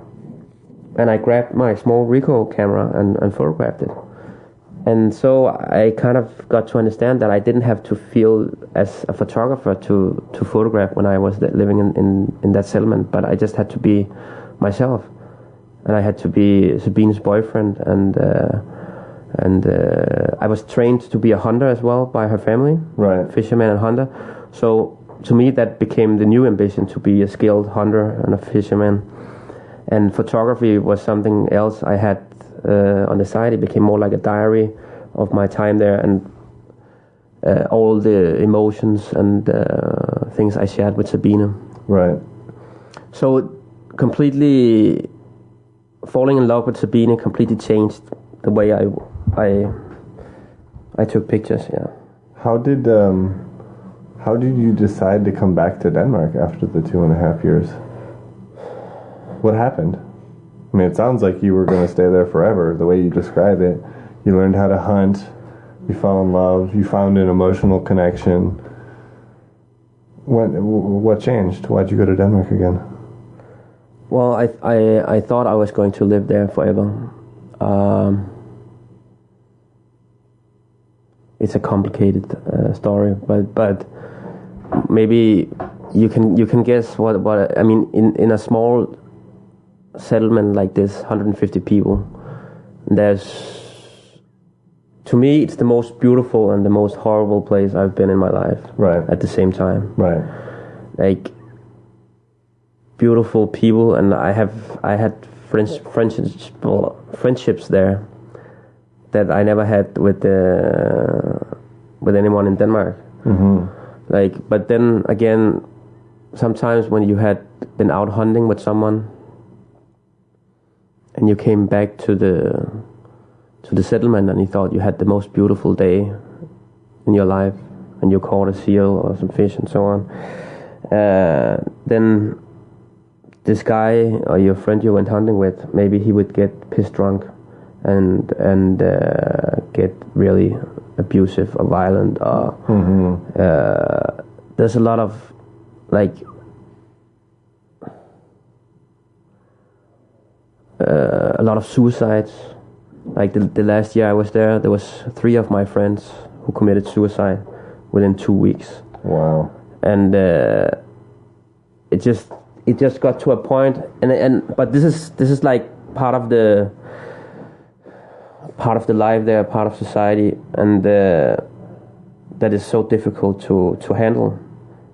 and I grabbed my small Ricoh camera and photographed it. And so I kind of got to understand that I didn't have to feel as a photographer to photograph when I was living in that settlement, but I just had to be myself, and I had to be Sabine's boyfriend, and I was trained to be a hunter as well by her family, right? Fisherman and hunter. So to me that became the new ambition, to be a skilled hunter and a fisherman. And photography was something else I had on the side. It became more like a diary of my time there, and all the emotions and things I shared with Sabine. Right. So completely falling in love with Sabine completely changed the way I took pictures. Yeah. How did you decide to come back to Denmark after the 2.5 years? What happened? I mean, it sounds like you were going to stay there forever, the way you describe it. You learned how to hunt, you fell in love, you found an emotional connection. What changed? Why'd you go to Denmark again? Well, I thought I was going to live there forever. It's a complicated story, but maybe you can guess what I mean. In a small settlement like this, 150 people, to me it's the most beautiful and the most horrible place I've been in my life. Right. At the same time. Right. Like beautiful people, and I had friendships there that I never had with anyone in Denmark. Mm-hmm. Like, but then again, sometimes when you had been out hunting with someone, and you came back to the settlement, and you thought you had the most beautiful day in your life, and you caught a seal or some fish and so on, then this guy or your friend you went hunting with, maybe he would get pissed drunk and get really abusive or violent, or there's a lot of like a lot of suicides. Like the last year I was there was 3 of my friends who committed suicide within 2 weeks. Wow. And it just got to a point, but this is like part of the life there, part of society, and that is so difficult to handle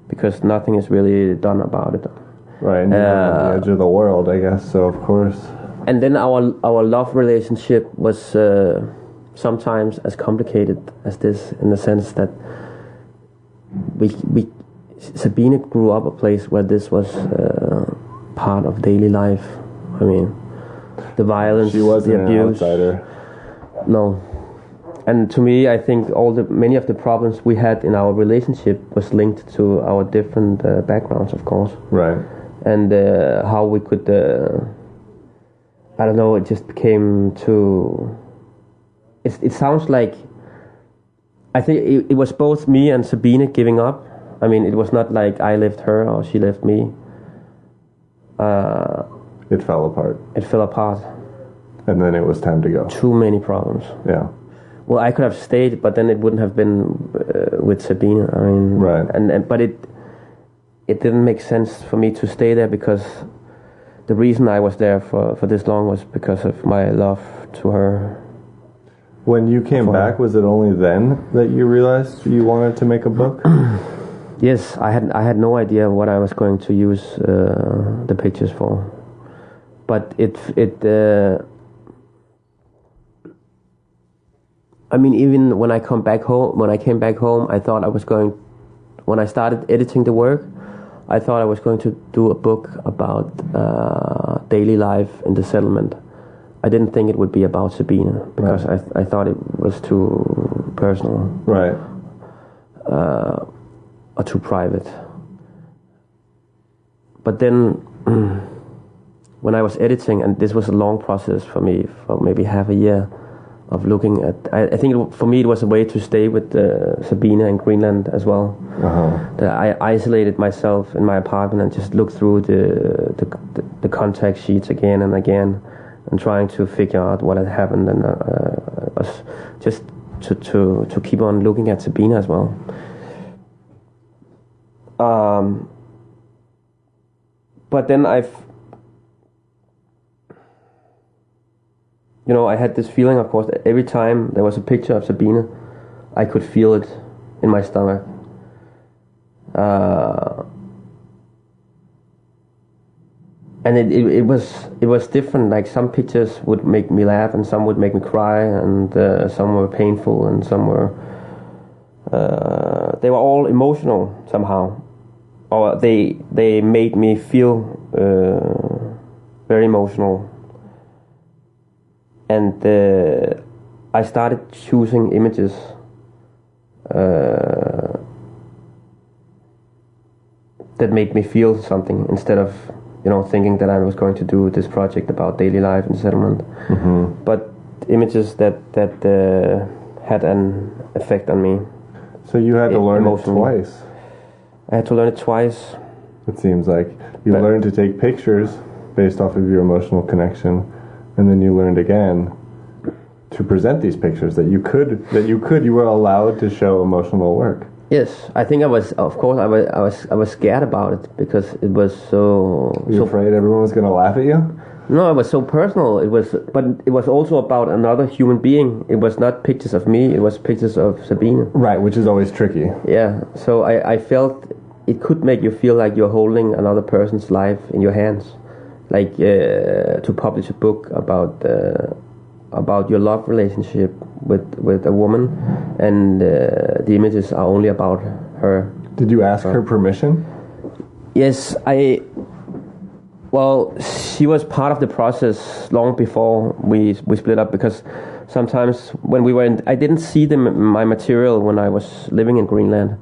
because nothing is really done about it. Right, and you're on the edge of the world, I guess. So of course. And then our love relationship was sometimes as complicated as this, in the sense that Sabine grew up a place where this was part of daily life. I mean, the violence, she wasn't the abuse. An outsider. No, and to me, I think many of the problems we had in our relationship was linked to our different backgrounds, of course. Right. And how we could, I don't know. It just became too. It sounds like. I think it was both me and Sabine giving up. I mean, it was not like I left her or she left me. It fell apart. It fell apart. And then it was time to go. Too many problems. Yeah. Well, I could have stayed, but then it wouldn't have been with Sabine. I mean, right. But it didn't make sense for me to stay there because the reason I was there for this long was because of my love to her. When you came back, was it only then that you realized you wanted to make a book? Yes, I had no idea what I was going to use the pictures for, but I mean, even when I came back home, I thought I was going. When I started editing the work, I thought I was going to do a book about daily life in the settlement. I didn't think it would be about Sabine because I thought it was too personal, right, or too private. But then, when I was editing, and this was a long process for me, for maybe half a year, of looking at. I think for me it was a way to stay with Sabine and Greenland as well. I isolated myself in my apartment and just looked through the contact sheets again and again, and trying to figure out what had happened, and just to keep on looking at Sabine as well. But then I had this feeling, of course, that every time there was a picture of Sabine, I could feel it in my stomach. And it was different. Like, some pictures would make me laugh, and some would make me cry, and some were painful, and some were they were all emotional somehow, or they made me feel very emotional. And I started choosing images that made me feel something, instead of thinking that I was going to do this project about daily life in settlement. Mm-hmm. But images that had an effect on me. So you had to learn it twice. I had to learn it twice. It seems like you learned to take pictures based off of your emotional connection, and then you learned again to present these pictures that you were allowed to show emotional work. Yes, I think I was scared about it because it was so. You afraid everyone was going to laugh at you? No, it was so personal. But it was also about another human being. It was not pictures of me. It was pictures of Sabine. Right, which is always tricky. Yeah, so I felt it could make you feel like you're holding another person's life in your hands, like to publish a book about your love relationship with a woman, and the images are only about her. Did you ask her permission? Yes, well, she was part of the process long before we split up, because sometimes when we were I didn't see my material when I was living in Greenland.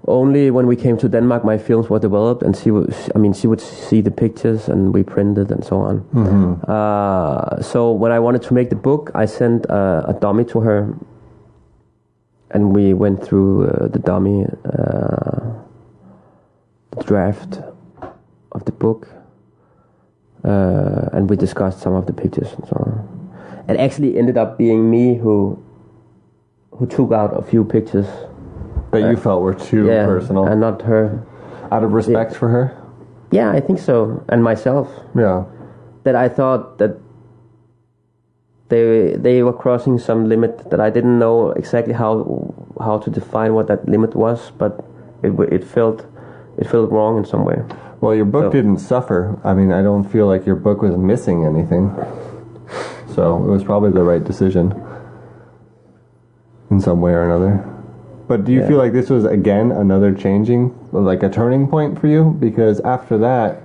Only when we came to Denmark, my films were developed, and she would see the pictures, and we printed and so on. Mm-hmm. So when I wanted to make the book, I sent a dummy to her, and we went through the dummy, the draft of the book, and we discussed some of the pictures and so on. It actually ended up being me who took out a few pictures that you felt were too personal, and not her. Out of respect for her? Yeah, I think so, and myself. Yeah. That I thought that they were crossing some limit that I didn't know exactly how to define what that limit was, but it felt wrong in some way. Well, your book didn't suffer. I mean, I don't feel like your book was missing anything. So it was probably the right decision in some way or another. But do you feel like this was, again, another changing, like a turning point for you? Because after that,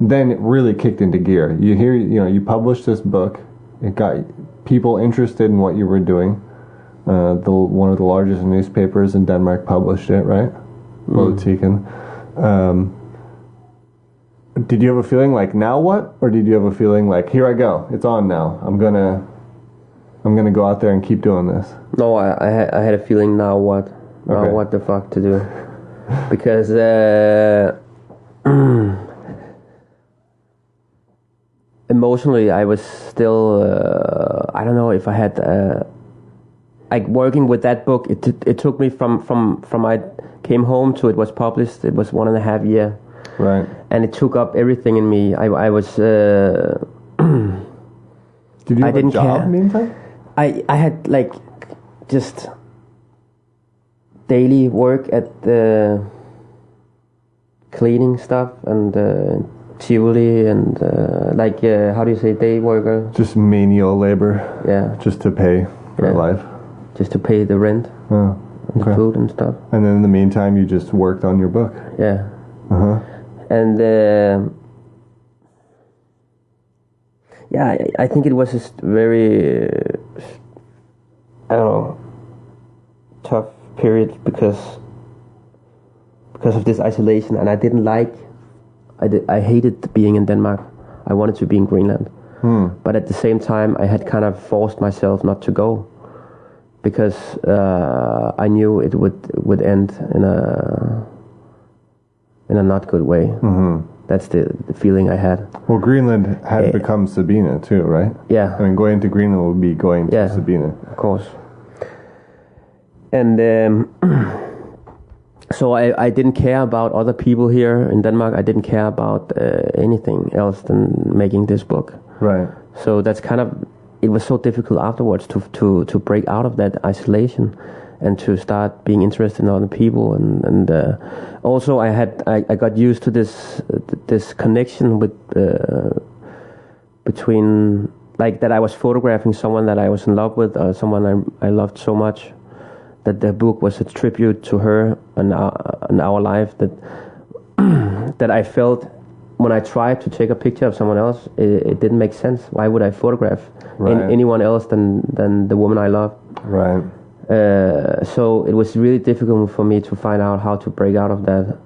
then it really kicked into gear. You published this book. It got people interested in what you were doing. One of the largest newspapers in Denmark published it, right? Politiken. Did you have a feeling like, now what? Or did you have a feeling like, here I go, it's on now. I'm gonna go out there and keep doing this. No, I had a feeling, now what? Now what the fuck to do? Because emotionally I was still I don't know if I had like working with that book. It took me from I came home to it was published. It was 1.5 years. Right. And it took up everything in me. I was. Did you have I didn't a job care. meantime? I had like just daily work at the cleaning stuff and Tivoli and how do you say, day worker? Just menial labor. Yeah. Just to pay for life. Just to pay the rent. Oh, and the food and stuff. And then in the meantime, you just worked on your book. Yeah. Uh-huh. And I think it was just very I don't know, tough period because of this isolation, and I didn't like. I hated being in Denmark. I wanted to be in Greenland, but at the same time, I had kind of forced myself not to go because I knew it would end in a not good way. Mm-hmm. That's the feeling I had. Well, Greenland had become Sabina too, right? Yeah. I mean, going to Greenland would be going to Sabina. Of course. And so I didn't care about other people here in Denmark. I didn't care about anything else than making this book. Right. So that's kind of, it was so difficult afterwards to break out of that isolation and to start being interested in other people, and also I got used to this connection with between, like, that I was photographing someone that I was in love with, or someone I loved so much, that the book was a tribute to her and our life, that I felt when I tried to take a picture of someone else, it didn't make sense. Why would I photograph anyone else than the woman I loved? Right. So it was really difficult for me to find out how to break out of that.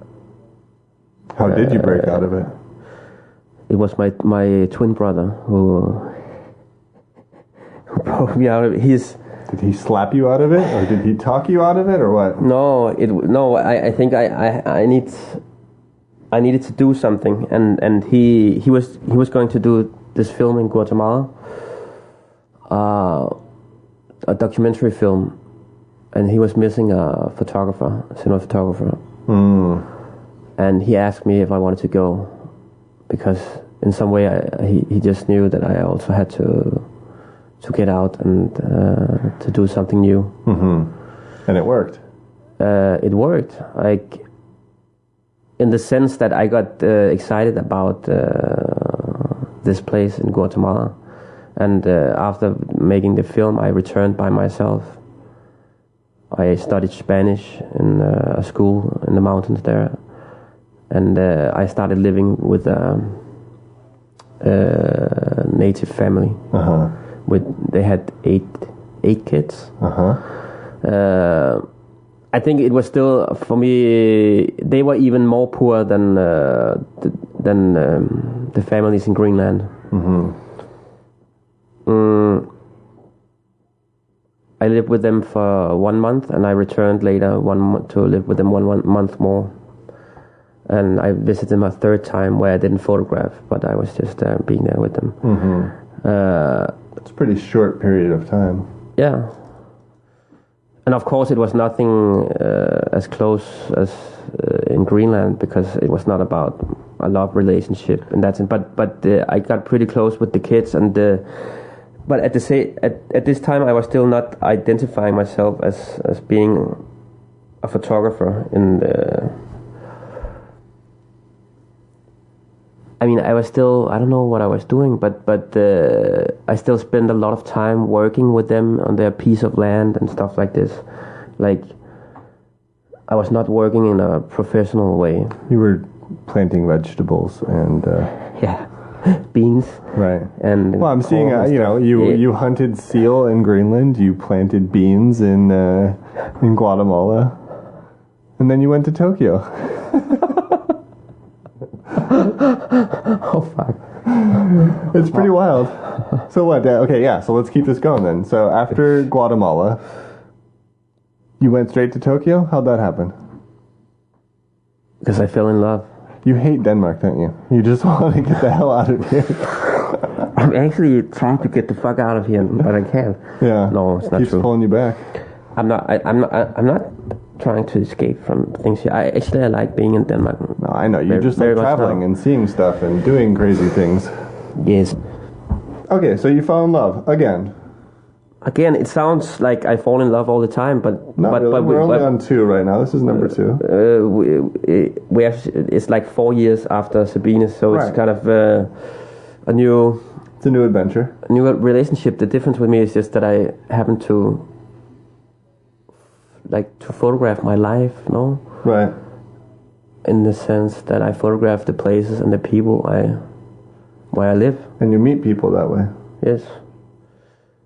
How did you break out of it? It was my twin brother who broke me out of it. Did he slap you out of it, or did he talk you out of it, or what? No. I think I needed to do something, and he was going to do this film in Guatemala, a documentary film. And he was missing a cinematographer. And he asked me if I wanted to go, because in some way he just knew that I also had to get out and to do something new. Mm-hmm. And it worked. It worked, like, in the sense that I got excited about this place in Guatemala, and after making the film, I returned by myself. I studied Spanish in a school in the mountains there, and I started living with a native family. Uh-huh. They had eight kids. Uh-huh. I think it was still, for me, they were even more poor than the families in Greenland. Mm-hmm. I lived with them for 1 month, and I returned later to live with them one month more. And I visited them a third time, where I didn't photograph, but I was just being there with them. Mm-hmm. It's a pretty short period of time. Yeah. And of course it was nothing as close as in Greenland, because it was not about a love relationship, and that's it. But I got pretty close with the kids, and but at this time I was still not identifying myself as being a photographer in the. I mean, I don't know what I was doing, but I still spent a lot of time working with them on their piece of land and stuff like this. Like, I was not working in a professional way. You were planting vegetables and... yeah, beans. Right. And well, I'm seeing, you hunted seal in Greenland, you planted beans in Guatemala, and then you went to Tokyo. Oh fuck! It's pretty wild. So what? Okay, yeah. So let's keep this going then. So after Guatemala, you went straight to Tokyo. How'd that happen? Because I fell in love. You hate Denmark, don't you? You just want to get the hell out of here. I'm actually trying to get the fuck out of here, but I can't. Yeah. No, it's not Keeps true. pulling you back. I'm not trying to escape from things here. I like being in Denmark. No, I know. You just like traveling and seeing stuff and doing crazy things. Yes. Okay, so you fell in love again. Again, it sounds like I fall in love all the time, but not really. We're only on 2 right now. This is number 2. We it's like 4 years after Sabine, so it's kind of a new. It's a new adventure. A new relationship. The difference with me is just that I happen to photograph my life, no? Right. In the sense that I photograph the places and the people where I live. And you meet people that way. Yes.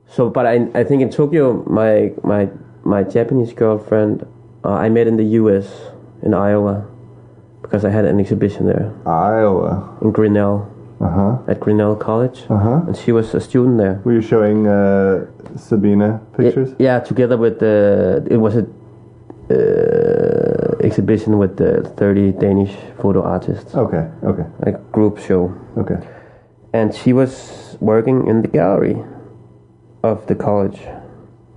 So, but I think in Tokyo, my Japanese girlfriend, I met in the U.S. in Iowa, because I had an exhibition there. Iowa. In Greenland. At Greenland College. And she was a student there. Were you showing Sabine pictures? Yeah, together with it was a exhibition with the 30 Danish photo artists. Okay. A group show. Okay. And she was working in the gallery of the college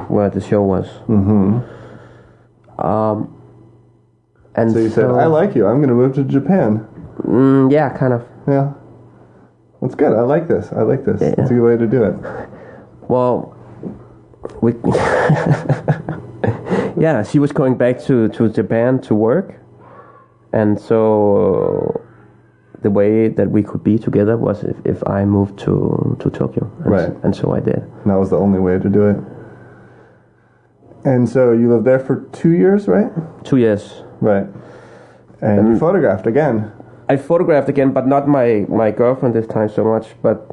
where the show was. And so you said, I like you. I'm going to move to Japan. Yeah, kind of. Yeah. That's good. I like this. Yeah. It's a good way to do it. Well, yeah, she was going back to Japan to work. And so the way that we could be together was if I moved to Tokyo. And so I did. And that was the only way to do it. And so you lived there for 2 years, right? 2 years. Right. And you photographed again. I photographed again, but not my girlfriend this time so much. But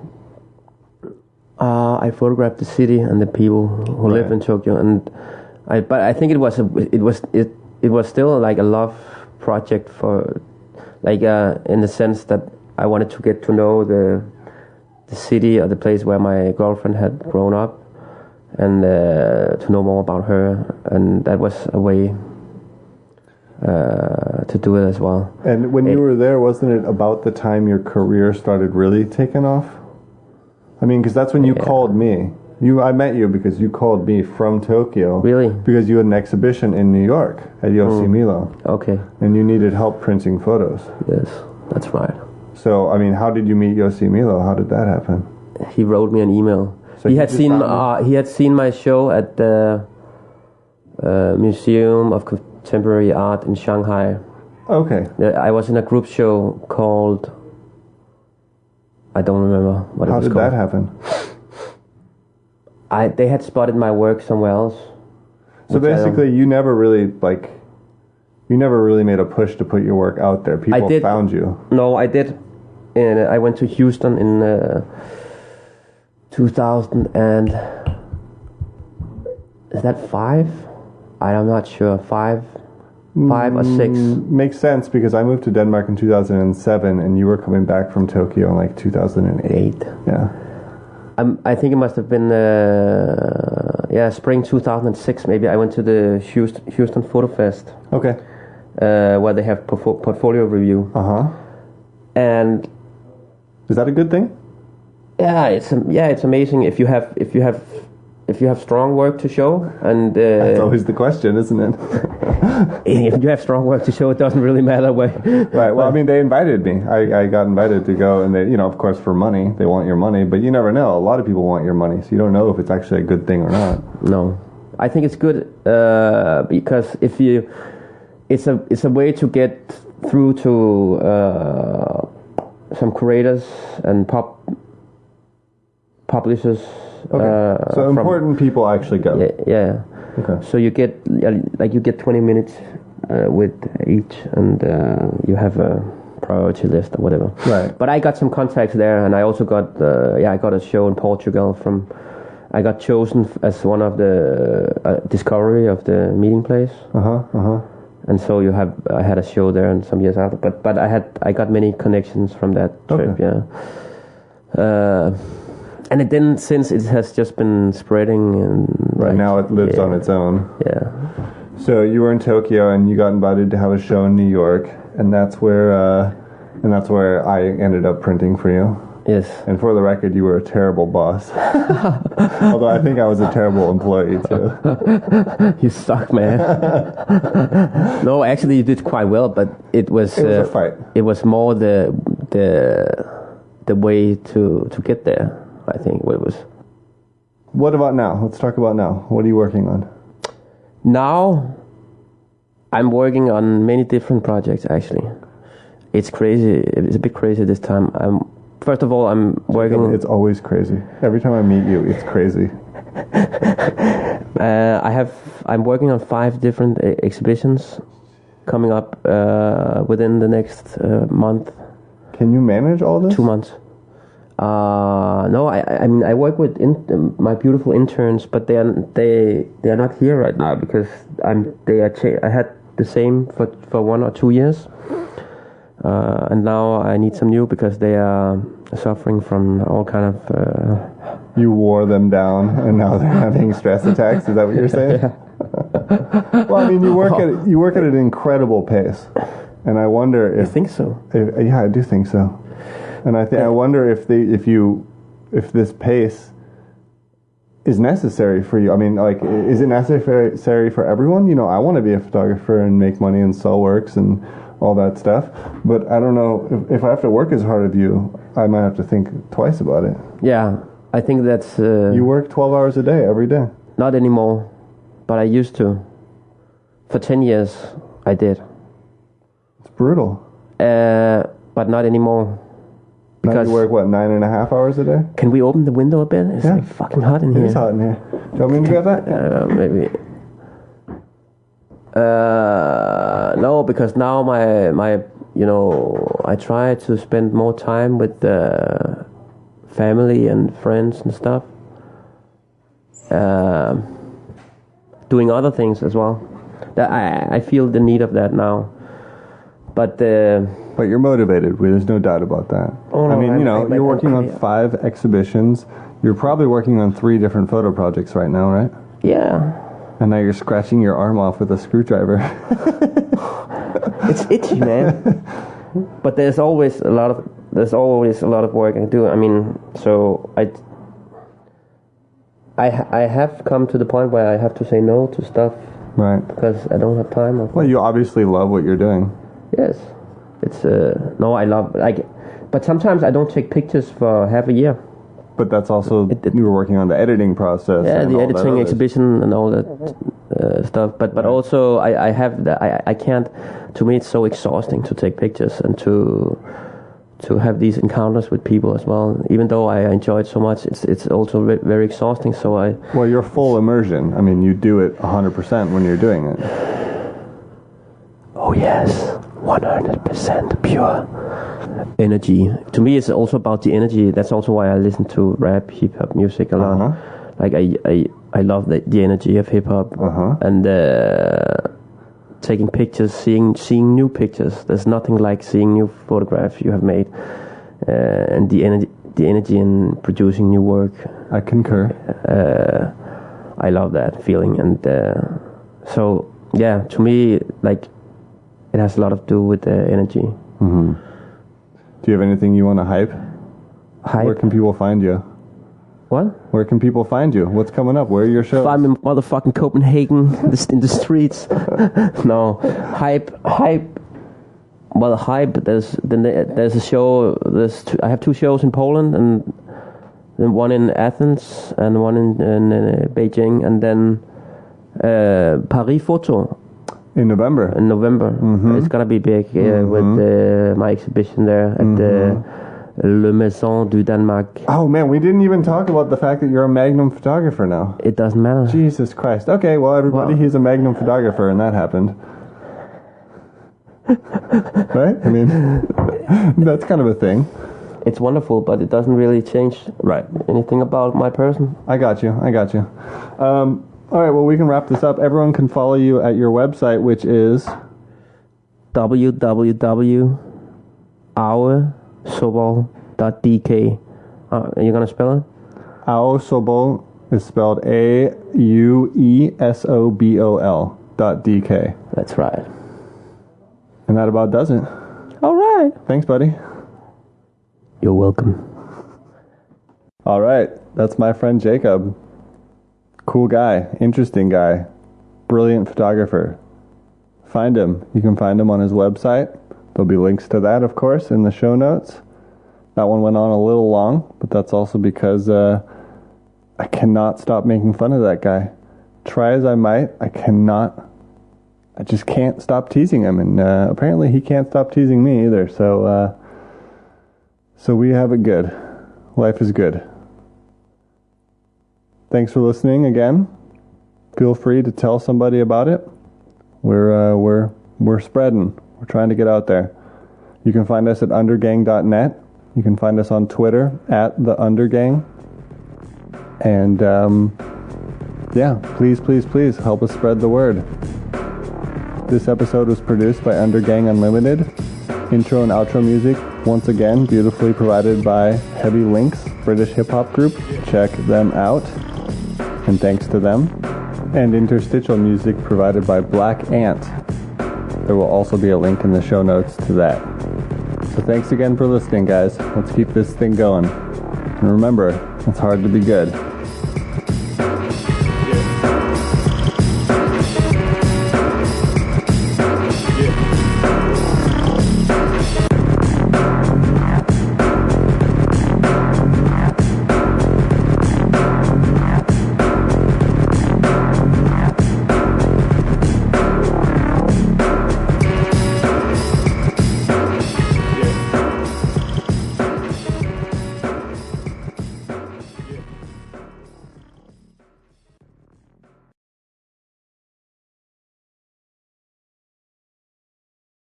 I photographed the city and the people who live in Tokyo. But I think it was still like a love project for, like in the sense that I wanted to get to know the city or the place where my girlfriend had grown up, and to know more about her, and that was a way to do it as well. And when you were there, wasn't it about the time your career started really taking off? I mean, because that's when you called me. I met you because you called me from Tokyo. Really? Because you had an exhibition in New York at Yoshimilo. Okay. And you needed help printing photos. Yes, that's right. So, I mean, how did you meet Yoshimilo? How did that happen? He wrote me an email. So he had seen my show at the Museum of Contemporary Art in Shanghai. Okay. I was in a group show called, I don't remember what it was called. How did that happen? They had spotted my work somewhere else. So basically, you never really made a push to put your work out there. People found you. No, I did. And I went to Houston in 2000 and is that 5? I'm not sure. 5 or 6. Makes sense because I moved to Denmark in 2007, and you were coming back from Tokyo in like 2008. Yeah. I think it must have been spring 2006 maybe. I went to the Houston Photo Fest. Okay. Where they have portfolio review. And is that a good thing? Yeah, it's amazing if you have if you have strong work to show, and that's always the question, isn't it? if you have strong work to show, it doesn't really matter where. Right. Well, I mean, they invited me. I got invited to go, and they, of course, for money, they want your money, but you never know. A lot of people want your money, so you don't know if it's actually a good thing or not. No, I think it's good because it's a way to get through to some curators and publishers. Okay. So important people actually go. Yeah. Okay. So you get 20 minutes with each, and you have a priority list or whatever. Right. But I got some contacts there, and I also got I got a show in Portugal I got chosen as one of the discovery of the meeting place. And so I had a show there, and some years after. But I got many connections from that trip. Okay. Yeah. And then since it has just been spreading, and right now it lives on its own. Yeah. So you were in Tokyo, and you got invited to have a show in New York, and that's where I ended up printing for you. Yes. And for the record, you were a terrible boss. Although I think I was a terrible employee too. You suck, man. No, actually, you did quite well, but it was a fight. It was more the way to get there. I think what it was. What about now? Let's talk about now. What are you working on? Now, I'm working on many different projects. Actually, it's crazy. It's a bit crazy this time. First of all, I'm working. It's always crazy. Every time I meet you, it's crazy. I'm working on 5 different exhibitions coming up within the next month. Can you manage all this? 2 months. No, I mean I work with my beautiful interns, but they are not here right now because I had the same for 1 or 2 years, and now I need some new because they are suffering from all kind of. You wore them down, and now they're having stress attacks. Is that what you're saying? Yeah. Well, I mean, you work at an incredible pace, and I wonder if. You think so? Yeah, I do think so. And I wonder if this pace is necessary for you. I mean, like, is it necessary for everyone? I want to be a photographer and make money and sell works and all that stuff. But I don't know if I have to work as hard as you, I might have to think twice about it. Yeah, I think that's. You work 12 hours a day every day. Not anymore, but I used to. For 10 years, I did. It's brutal. But not anymore. Because now you work, 9.5 hours a day? Can we open the window a bit? It's like fucking hot in here. It is hot in here. Do you want me to grab that? Maybe. No, because now my I try to spend more time with family and friends and stuff. Doing other things as well. That I feel the need of that now. But you're motivated. There's no doubt about that. Oh, no, I mean, you're working on 5 exhibitions. You're probably working on 3 different photo projects right now, right? Yeah. And now you're scratching your arm off with a screwdriver. It's itchy, man. But there's always a lot of work I do. I mean, so I have come to the point where I have to say no to stuff. Right. Because I don't have time. Well, you obviously love what you're doing. Yes. It's no, I love but sometimes I don't take pictures for half a year. But that's also you were working on the editing process. Yeah, the editing exhibition and all that stuff. But right. Also I have I can't. To me, it's so exhausting to take pictures and to have these encounters with people as well. Even though I enjoy it so much, it's also very exhausting. So well, you're full immersion. I mean, you do it 100% when you're doing it. Oh yes, 100% pure energy. To me, it's also about the energy. That's also why I listen to rap, hip hop music a lot. Like I love the energy of hip hop and taking pictures, seeing new pictures. There's nothing like seeing new photographs you have made, and the energy in producing new work. I concur. I love that feeling, and so yeah, to me, like. It has a lot to do with the energy. Mm-hmm. Do you have anything you want to hype? Where can people find you? What? Where can people find you? What's coming up? Where are your shows? I'm in motherfucking Copenhagen, in the streets. No, hype. Well, hype. There's a show. I have 2 shows in Poland, and then one in Athens and one in Beijing, and then Paris Photo in November. It's gonna be big with my exhibition there at the Le Maison du Danemark. Oh man, we didn't even talk about the fact that you're a Magnum photographer now. It doesn't matter. Jesus Christ. Okay, well everybody, he's a Magnum photographer, and that happened. Right? I mean, that's kind of a thing. It's wonderful, but it doesn't really change anything about my person. I got you. All right, well, we can wrap this up. Everyone can follow you at your website, which is www.auesobol.dk. Are you going to spell it? Aue Sobol is spelled AUESOBOL.dk. That's right. And that about does it. All right. Thanks, buddy. You're welcome. All right, that's my friend Jacob. Cool guy, interesting guy, brilliant photographer. Find him. You can find him on his website. There'll be links to that, of course, in the show notes. That one went on a little long, but that's also because I cannot stop making fun of that guy. Try as I might, I just can't stop teasing him, and apparently he can't stop teasing me either, so we have it good. Life is good. Thanks for listening again. Feel free to tell somebody about it. We're spreading. We're trying to get out there. You can find us at undergang.net. You can find us on Twitter at the Undergang. And please help us spread the word. This episode was produced by Undergang Unlimited. Intro and outro music, once again, beautifully provided by Heavy Links, British hip-hop group. Check them out. And thanks to them. And interstitial music provided by Black Ant. There will also be a link in the show notes to that. So thanks again for listening, guys. Let's keep this thing going. And remember, it's hard to be good.